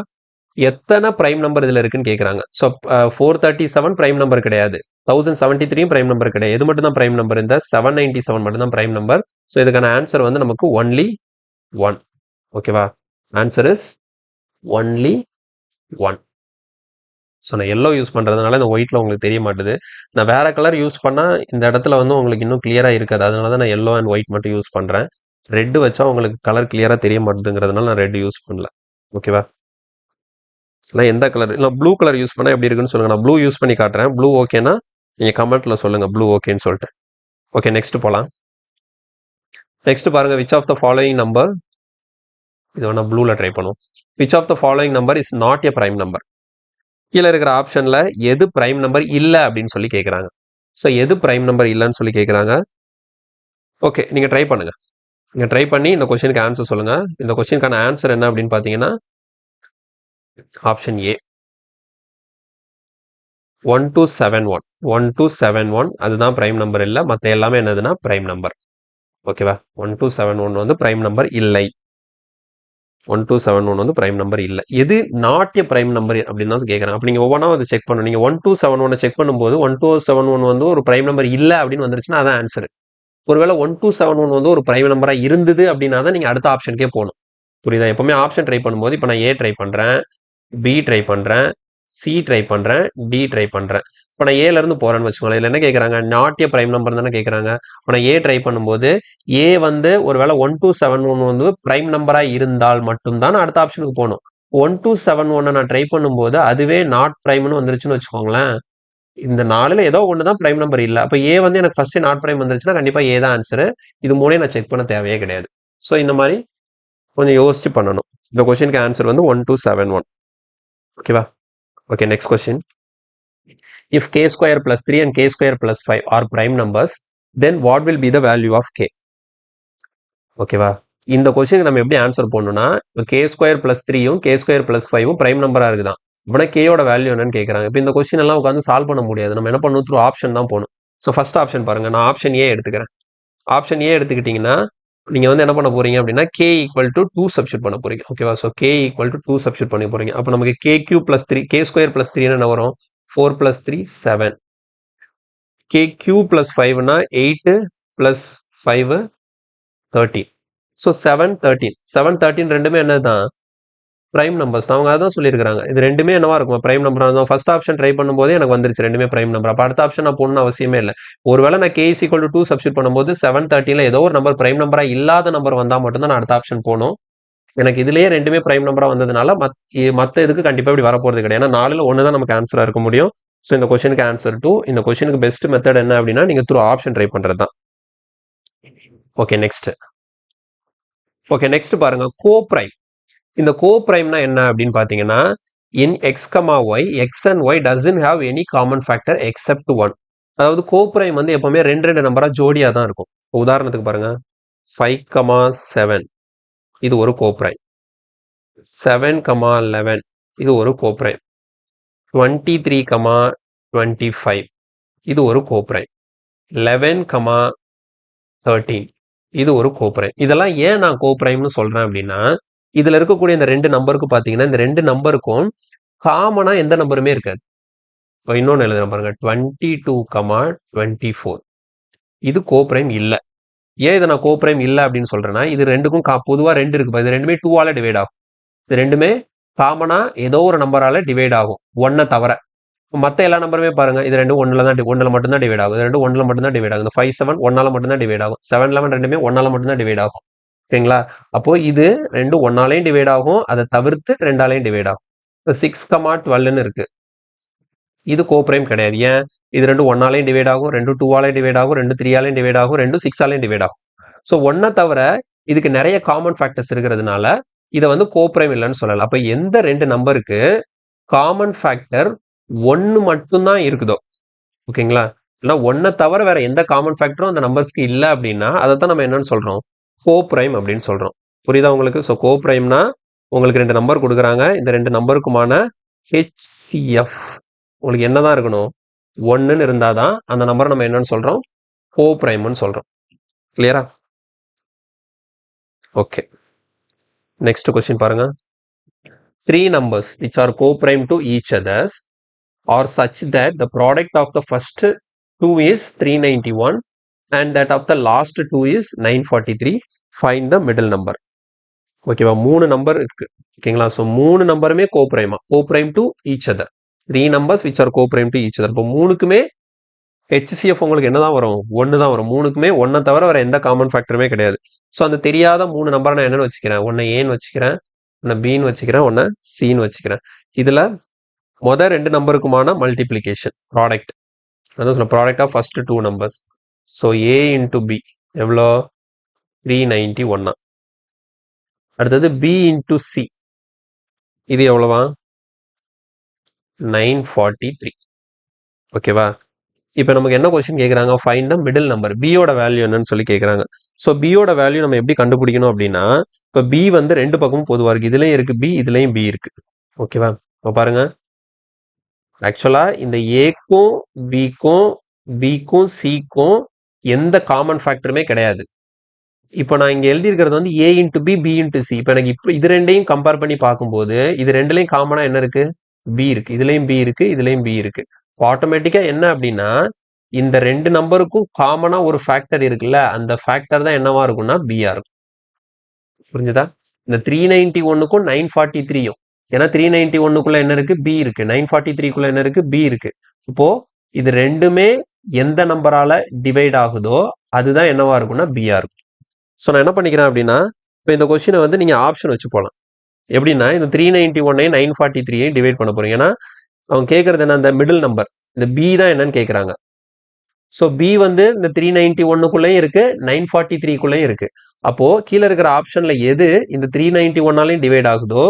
எத்தனை ப்ரைம் நம்பர் இதில் இருக்குன்னு கேட்குறாங்க. ஸோ 437 ப்ரைம் நம்பர் கிடையாது, 1073 ப்ரைம் நம்பர் கிடையாது. எது மட்டும் தான் ப்ரைம் நம்பர், இந்த 797 மட்டும் தான் ப்ரைம் நம்பர். ஸோ இதுக்கான ஆன்சர் வந்து நமக்கு ஒன்லி 1. ஓகேவா. Answer is only 1. ஸோ நான் எல்லோ யூஸ் பண்ணுறதுனால இந்த ஒயிட்டில் உங்களுக்கு தெரிய மாட்டுது. நான் வேறு கலர் யூஸ் பண்ணால் இந்த இடத்துல வந்து உங்களுக்கு இன்னும் கிளியராக இருக்காது. அதனால தான் நான் எல்லோ அண்ட் ஒயிட் மட்டும் யூஸ் பண்ணுறேன். ரெட்டு வச்சா உங்களுக்கு கலர் கிளியராக தெரிய மாட்டுதுங்கிறதுனால நான் ரெட் யூஸ் பண்ணல. ஓகேவா. இல்லை எந்த கலர், இல்லை ப்ளூ கலர் யூஸ் பண்ணால் எப்படி இருக்குன்னு சொல்லுங்கள். நான் ப்ளூ யூஸ் பண்ணி காட்டுறேன். ப்ளூ ஓகேனா நீங்கள் கமெண்ட்டில் சொல்லுங்கள் ப்ளூ ஓகேன்னு சொல்லிட்டு. ஓகே, நெக்ஸ்ட் போகலாம். நெக்ஸ்ட் பாருங்கள், which of the following number, இது வேணால் ப்ளூவில் ட்ரை பண்ணுவோம். Which of the following number is not a prime number. கீழே இருக்கிற ஆப்ஷனில் எது ப்ரைம் நம்பர் இல்லை அப்படின்னு சொல்லி கேட்குறாங்க. ஸோ எது ப்ரைம் நம்பர் இல்லைன்னு சொல்லி கேட்குறாங்க. ஓகே, நீங்கள் ட்ரை பண்ணுங்கள். நீங்கள் ட்ரை பண்ணி இந்த கொஸ்டினுக்கு ஆன்சர் சொல்லுங்கள். இந்த கொஸ்டினுக்கான ஆன்சர் என்ன அப்படின்னு பார்த்தீங்கன்னா ஆப்ஷன் ஏ, 1271. 1271 அதுதான் ப்ரைம் நம்பர் இல்லை, மற்ற எல்லாமே என்னதுன்னா ப்ரைம் நம்பர். ஓகேவா. 1271 வந்து ப்ரைம் நம்பர் இல்லை. 1271 வந்து ப்ரைம் நம்பர் இல்லை. எது நாட் எ ப்ரைம் நம்பர் அப்படின்னு தான் கேட்குறாங்க. அப்போ நீங்கள் ஒவ்வொன்றா வந்து செக் பண்ணணும். நீங்கள் 1271 செக் பண்ணும்போது 1271 வந்து ஒரு ப்ரைம் நம்பர் இல்லை அப்படின்னு வந்துருச்சுன்னா அதான் ஆன்சர். ஒருவேளை 1271 வந்து ஒரு ப்ரைம் நம்பராக இருந்தது அப்படின்னா தான் நீங்கள் அடுத்த ஆப்ஷனுக்கே போகணும். புரியுதா. எப்பவுமே ஆப்ஷன் ட்ரை பண்ணும்போது இப்போ நான் ஏ ட்ரை பண்ணுறேன், பி ட்ரை பண்ணுறேன், சி ட்ரை பண்ணுறேன், டி ட்ரை பண்ணுறேன். இப்போ நான் ஏலேருந்து போகிறேன்னு வச்சுக்கோங்களேன். இதில் என்ன கேட்குறாங்க, நாட் எ ப்ரைம் நம்பர் தானே கேட்குறாங்க. இப்போ நான் ஏ ட்ரை பண்ணும்போது ஏ வந்து ஒருவேளை 1271 வந்து ப்ரைம் நம்பராக இருந்தால் மட்டும்தான் அடுத்த ஆப்ஷனுக்கு போகணும். 1271 நான் ட்ரை பண்ணும்போது அதுவே நாட் ப்ரைம்னு வந்துருச்சுன்னு வச்சுக்கோங்களேன். இந்த 4ல் ஏதோ ஒன்று தான் ப்ரைம் நம்பர் இல்லை. அப்போ ஏ வந்து எனக்கு ஃபஸ்ட்டு நாட் ப்ரைம் வந்துருச்சுன்னா கண்டிப்பாக ஏ தான் ஆன்சரு. இது மூணையும் நான் செக் பண்ண தேவையே கிடையாது. ஸோ இந்த மாதிரி கொஞ்சம் யோசிச்சு பண்ணணும். இந்த கொஸ்டினுக்கு ஆன்சர் வந்து 1271. ஓகேவா. Okay, next question. If k square plus 3 and k square plus 5 are prime numbers, then what will be the value of k? ஓகேவா. இந்த கொஸ்டினுக்கு நம்ம எப்படி ஆன்சர் பண்ணணும்னா கே ஸ்கொயர் பிளஸ் 3யும் கே ஸ்கொயர் பிளஸ் 5ம் பிரைம் நம்பரா இருக்குதான். இப்போனா கேயோட வேல்யூ என்னன்னு கேட்குறாங்க. இப்போ இந்த கொஸ்டின் எல்லாம் உட்காந்து சால்வ் பண்ண முடியாது. நம்ம என்ன பண்ணணும், த்ரூ ஆப்ஷன் தான் போகணும். ஸோ ஃபர்ஸ்ட் ஆப்ஷன் பாருங்க, நான் ஆப்ஷன் ஏ எடுத்துக்கிறேன். ஆப்ஷன் ஏ எடுத்துக்கிட்டீங்கன்னா நீங்க வந்து என்ன பண்ண போறீங்க அப்படின்னா கே ஈக்குவல் டு 2 சப்ஸ்டியூட் பண்ண போறீங்க. ஓகேவா? So K equal to 2 substitute பண்ண போறீங்க. அப்போ நமக்கு K cube plus 3 K square plus 3 என்ன வரும், 4 பிளஸ் 3 7. கே கியூ பிளஸ் 5னா 8 பிளஸ் 5 13. ஸோ 7 13 7 13 ரெண்டுமே என்னதான் பிரைம் நம்பர்ஸ். அவங்க அதான் சொல்லியிருக்காங்க. இது ரெண்டுமே என்னவா இருக்கும், பிரைம் நம்பர் தான். ஃபர்ஸ்ட் ஆப்ஷன் ட்ரை பண்ணும்போது எனக்கு வந்துருச்சு ரெண்டுமே பிரைம் நம்பர். அப்போ அடுத்த ஆப்ஷன் நான் போடணும்னு அவசியமே இல்லை. ஒருவேளை நான் K is equal to 2 substitute பண்ணும்போது 7 13ல ஏதோ ஒரு நம்பர் பிரைம் நம்பரா இல்லாத நம்பர் வந்தா மட்டும்தான் நான் அடுத்த ஆப்ஷன் போகணும். எனக்கு இதுலயே ரெண்டுமே பிரைம் நம்பரா வந்ததுனால மற்ற இதுக்கு கண்டிப்பா இப்படி வரப்போறது கிடையாது. ஏன்னா 4ல் 1 தான் நமக்கு ஆன்சரா இருக்க முடியும். ஸோ இந்த கொஸ்டினுக்கு ஆன்சர் 2. இந்த கொஸ்டினுக்கு பெஸ்ட் மெத்தட் என்ன அப்படின்னா நீங்க த்ரூ ஆப்ஷன் ட்ரை பண்றது தான். Okay next. ஓகே நெக்ஸ்ட் பாருங்க, கோ பிரைம். இந்த கோ பிரைம்னா என்ன அப்படின்னு பாத்தீங்கன்னா, in X comma Y X and Y doesn't have any common factor except 1. அதாவது கோ பிரைம் வந்து எப்பவுமே ரெண்டு ரெண்டு நம்பரா ஜோடியா தான் இருக்கும். உதாரணத்துக்கு பாருங்க, 5,7 இது ஒரு கோ பிரைம், 7,11 இது ஒரு கோ பிரைம், 23,25 இது ஒரு கோ பிரைம், 11,13 இது ஒரு கோ பிரைம். இதெல்லாம் ஏன் நான் கோ பிரைம்னு சொல்றேன் அப்படின்னா, இதுல இருக்கக்கூடிய இந்த ரெண்டு நம்பருக்கு பாத்தீங்கன்னா இந்த ரெண்டு நம்பருக்கும் காமனா எந்த நம்பருமே இருக்காது. இப்போ இன்னொன்னு எழுதுறேன் பாருங்க, 22,24 இது கோ பிரைம் இல்ல. ஏன் இதை நான் கோ பிரைம் இல்ல அப்படின்னு சொல்றேன்னா, இது ரெண்டுக்கும் பொதுவா ரெண்டு இருக்கு. இது ரெண்டுமே 2ஆல டிவைட் ஆகும். இது ரெண்டுமே காமனா ஏதோ ஒரு நம்பரால டிவைட் ஆகும், 1 தவிர. மற்ற எல்லா நம்பருமே பாருங்க, இது ரெண்டும் ஒன்னுல மட்டும் தான் டிவைட் ஆகும். இது ரெண்டும் ஒன்னுல மட்டும் தான் டிவைட் ஆகும். இந்த 5 7 1ஆல மட்டும் தான் டிவைட் ஆகும். 7 11 ரெண்டுமே 1ஆல மட்டும் தான் டிவைட் ஆகும். ஓகேங்களா? அப்போ இது ரெண்டும் 1ஆலையும் டிவைட் ஆகும், அதை தவிர்த்து 2ஆலையும் டிவைட் ஆகும். 6,12ன்னு இருக்கு, இது கோ பிரைம் கிடையாது. ஏன்? இது ரெண்டும் 1ஆலையும் டிவைட் ஆகும், ரெண்டும் 2ஆலையும் டிவைட் ஆகும், ரெண்டும் 3ஆலையும் டிவைட் ஆகும், ரெண்டும் 6ஆலையும் டிவைட் ஆகும். ஸோ 1 தவிர இதுக்கு நிறைய காமன் ஃபேக்டர்ஸ் இருக்கிறதுனால இதை வந்து கோ பிரைம் இல்லைன்னு சொல்லலாம். அப்ப எந்த ரெண்டு நம்பருக்கு காமன் ஃபேக்டர் 1 மட்டும்தான் இருக்குதோ, ஓகேங்களா, இல்லை 1 தவிர வேற எந்த காமன் ஃபேக்டரும் அந்த நம்பர்ஸ்க்கு இல்லை அப்படின்னா அதை தான் நம்ம என்னன்னு சொல்றோம், கோ பிரைம் அப்படின்னு சொல்றோம். புரியுதா உங்களுக்கு? ஸோ கோ பிரைம்னா உங்களுக்கு ரெண்டு நம்பர் கொடுக்குறாங்க, இந்த ரெண்டு நம்பருக்குமான ஹெச்சிஎஃப் உங்களுக்கு என்னதான் இருக்கணும், 1ன்னு இருந்தாதான் அந்த நம்பரை நம்ம என்னன்னு சொல்றோம், கோ பிரைம்னு சொல்றோம். கிளியரா? ஓகே நெக்ஸ்ட் கொஸ்டின் பாருங்க. 3 numbers which are co-prime to each others are such that the product of the first two is 391 and that of the last two is 943. Find the middle number. ஓகேவா? 3 number இருக்கு, ஓகேங்களா? So 3 நம்பருமே co-prime to each other. 3 numbers which are co-prime to each other. இப்போ 3க்குமே HCF உங்களுக்கு என்னதான் வரும், 1 தான் வரும். 3க்குமே 1 தவிர வேற எந்த காமன் ஃபேக்டருமே கிடையாது. ஸோ அந்த தெரியாத 3 நம்பரை நான் என்னன்னு வச்சுக்கிறேன், ஒன்னு ஏன்னு வச்சுக்கிறேன், ஒன்னு பின்னு வச்சுக்கிறேன், ஒன்னு சின்னு வச்சுக்கிறேன். இதுல மொதல் ரெண்டு நம்பருக்குமான மல்டிப்ளிகேஷன் ப்ராடக்ட், அதான் சொல்ல product of first 2 numbers. So A into B எவ்வளோ, 391. அடுத்தது பி இன்டு சி, இது எவ்வளவா, 943. ஓகேவா? இப்போ நமக்கு என்ன கொஸ்டின் கேட்குறாங்க, ஃபைண்ட் த மிடில் நம்பர், பியோட வேல்யூ என்னன்னு சொல்லி கேட்குறாங்க. ஸோ பியோட வேல்யூ நம்ம எப்படி கண்டுபிடிக்கணும் அப்படின்னா, இப்போ பி வந்து ரெண்டு பக்கமும் பொதுவாக இருக்கு, இதுலயும் இருக்கு பி, இதுலயும் பி இருக்கு. ஓகேவா? இப்போ பாருங்க, ஆக்சுவலா இந்த ஏக்கும் பிக்கும் சிக்கும் எந்த காமன் ஃபேக்டருமே கிடையாது. இப்போ நான் இங்க எழுதியிருக்கிறது வந்து A into B, B into C. இப்போ எனக்கு இப்போ இது ரெண்டையும் கம்பேர் பண்ணி பார்க்கும்போது இது ரெண்டுலையும் காமனா என்ன இருக்கு, பி இருக்கு. இதுலயும் பி இருக்கு, இதுலயும் பி இருக்கு. ஆட்டோமேட்டிக்கா என்ன அப்படின்னா, இந்த ரெண்டு நம்பருக்கும் காமனா ஒரு ஃபேக்டர் இருக்குல்ல, அந்த ஃபேக்டர் தான் என்னவா இருக்கும்னா பியா இருக்கும். புரிஞ்சுதா? இந்த 391க்கும் 943யும், ஏன்னா 391க்குள்ள என்ன இருக்கு, பி இருக்கு, 943க்குள்ள என்ன இருக்கு, பி இருக்கு. இப்போ இது ரெண்டுமே எந்த நம்பரால டிவைட் ஆகுதோ அதுதான் என்னவா இருக்கும்னா பியா இருக்கும். ஸோ நான் என்ன பண்ணிக்கிறேன் அப்படின்னா, இப்போ இந்த கொஸ்டினை வந்து நீங்க ஆப்ஷன் வச்சு போகலாம். எப்படின்னா, இந்த 391ஐயும் 943ஐயும் டிவைட் பண்ண போறீங்க. ஏன்னா அவங்க கேட்கறது என்ன, அந்த மிடில் நம்பர், இந்த பி தான் என்னன்னு கேட்குறாங்க. ஸோ பி வந்து இந்த 391க்குள்ளேயும் இருக்கு, 943க்குள்ளேயும் இருக்கு. அப்போ கீழே இருக்கிற ஆப்ஷன்ல எது இந்த 391ஆலையும் டிவைட் ஆகுதோ,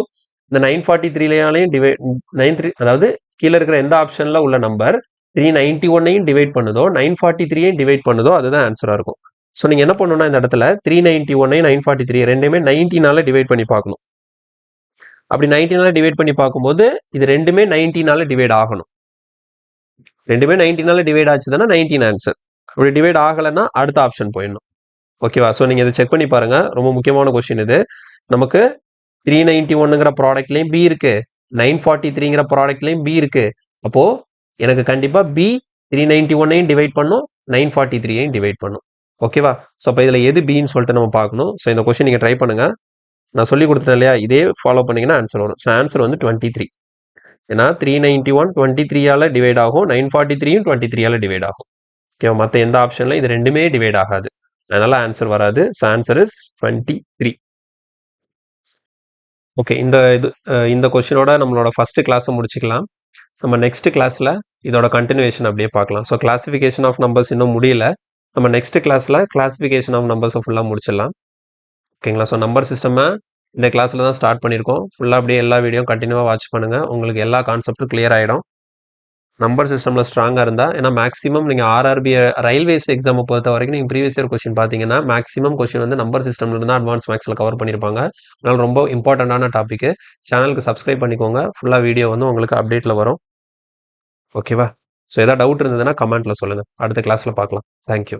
இந்த 943லையும் டிவைட் 93, அதாவது கீழே இருக்கிற எந்த ஆப்ஷன்ல உள்ள நம்பர் 391ஐயும் டிவைட் பண்ணுதோ 943ஐயும் டிவைட் பண்ணுதோ அதுதான் ஆன்சரா இருக்கும். ஸோ நீங்கள் என்ன பண்ணணும்னா இந்த இடத்துல 391 943 ரெண்டுமே 90 டிவைட் பண்ணி பார்க்கணும். அப்படி 90 டிவைட் பண்ணி பார்க்கும்போது இது ரெண்டுமே 90 டிவைட் ஆகணும். ரெண்டுமே 90 டிவைட் ஆச்சுதானா 19 ஆன்சர். அப்படி டிவைட் ஆகலைன்னா அடுத்த ஆப்ஷன் போயிடணும். ஓகேவா? ஸோ நீங்கள் இதை செக் பண்ணி பாருங்க. ரொம்ப முக்கியமான கொஸ்டின் இது. நமக்கு 391ங்கிற ப்ராடக்ட்லேயும் பி இருக்கு, 943ங்கிற ப்ராடக்ட்லேயும் பி இருக்கு. அப்போ எனக்கு கண்டிப்பாக பி 391ஐயும் டிவைட் பண்ணும், 943ஐயும் டிவைட் பண்ணும். ஓகேவா? ஸோ அப்போ இதில் எது பின்னு சொல்லிட்டு நம்ம பார்க்கணும். ஸோ இந்த கொஸ்டின் நீங்கள் ட்ரை பண்ணுங்க. நான் சொல்லி கொடுத்தேன் இல்லையா, இதே ஃபாலோ பண்ணீங்கன்னா ஆன்சர் வரும். ஸோ ஆன்சர் வந்து 23. ஏன்னா 391 23ஆல டிவைட் ஆகும், 943யும் 23ஆல டிவைட் ஆகும். ஓகேவா? மற்ற எந்த ஆப்ஷன்ல இது ரெண்டுமே டிவைட் ஆகாது, அதனால ஆன்சர் வராது. So answer is 23. ஓகே, இந்த கொஸ்டினோட நம்மளோட ஃபர்ஸ்ட் கிளாஸை முடிச்சுக்கலாம். நம்ம நெக்ஸ்ட் கிளாஸ்ல இதோட கண்டினியூஷன் அப்படியே பார்க்கலாம். ஸோ கிளாசிஃபிகேஷன் ஆஃப் நம்பர்ஸ் இன்னும் முடியல. நம்ம நெக்ஸ்ட் கிளாஸ்ல கிளாசிஃபிகேஷன் ஆஃப் நம்பர்ஸை ஃபுல்லாக முடிச்சிடலாம். ஓகேங்களா? ஸோ நம்பர் சிஸ்டமை இந்த கிளாஸில் தான் ஸ்டார்ட் பண்ணியிருக்கோம். ஃபுல்லாக அப்படியே எல்லா வீடியோ கண்டினியூவாக வாட்ச் பண்ணுங்கள். உங்களுக்கு எல்லா கான்செப்ட்டும் கிளியர் ஆகிடும். நம்பர் சிஸ்டமில் ஸ்ட்ராங்காக இருந்தால், ஏன்னா மேக்ஸிமம் நீங்கள் ஆர்ஆர்பி ரயில்வேஸ் எக்ஸாமை பொறுத்த வரைக்கும் நீங்கள் ப்ரீவியஸ் இயர் கொஸ்டின் பார்த்தீங்கன்னா மேக்ஸிமம் கொஸ்டின் வந்து நம்பர் சிஸ்டம்ல இருந்தால் அட்வான்ஸ் மேக்ஸில் கவர் பண்ணியிருப்பாங்க. அதனால் ரொம்ப இம்பார்ட்டண்ட்டான டாபிக். சேனலுக்கு சப்ஸ்கிரைப் பண்ணிக்கோங்க. ஃபுல்லாக வீடியோ வந்து உங்களுக்கு அப்டேட்டில் வரும். ஓகேவா? ஸோ எதாவது டவுட் இருந்ததுன்னா கமெண்ட்டில் சொல்லுங்கள். அடுத்த கிளாஸில் பார்க்கலாம். தேங்க்யூ.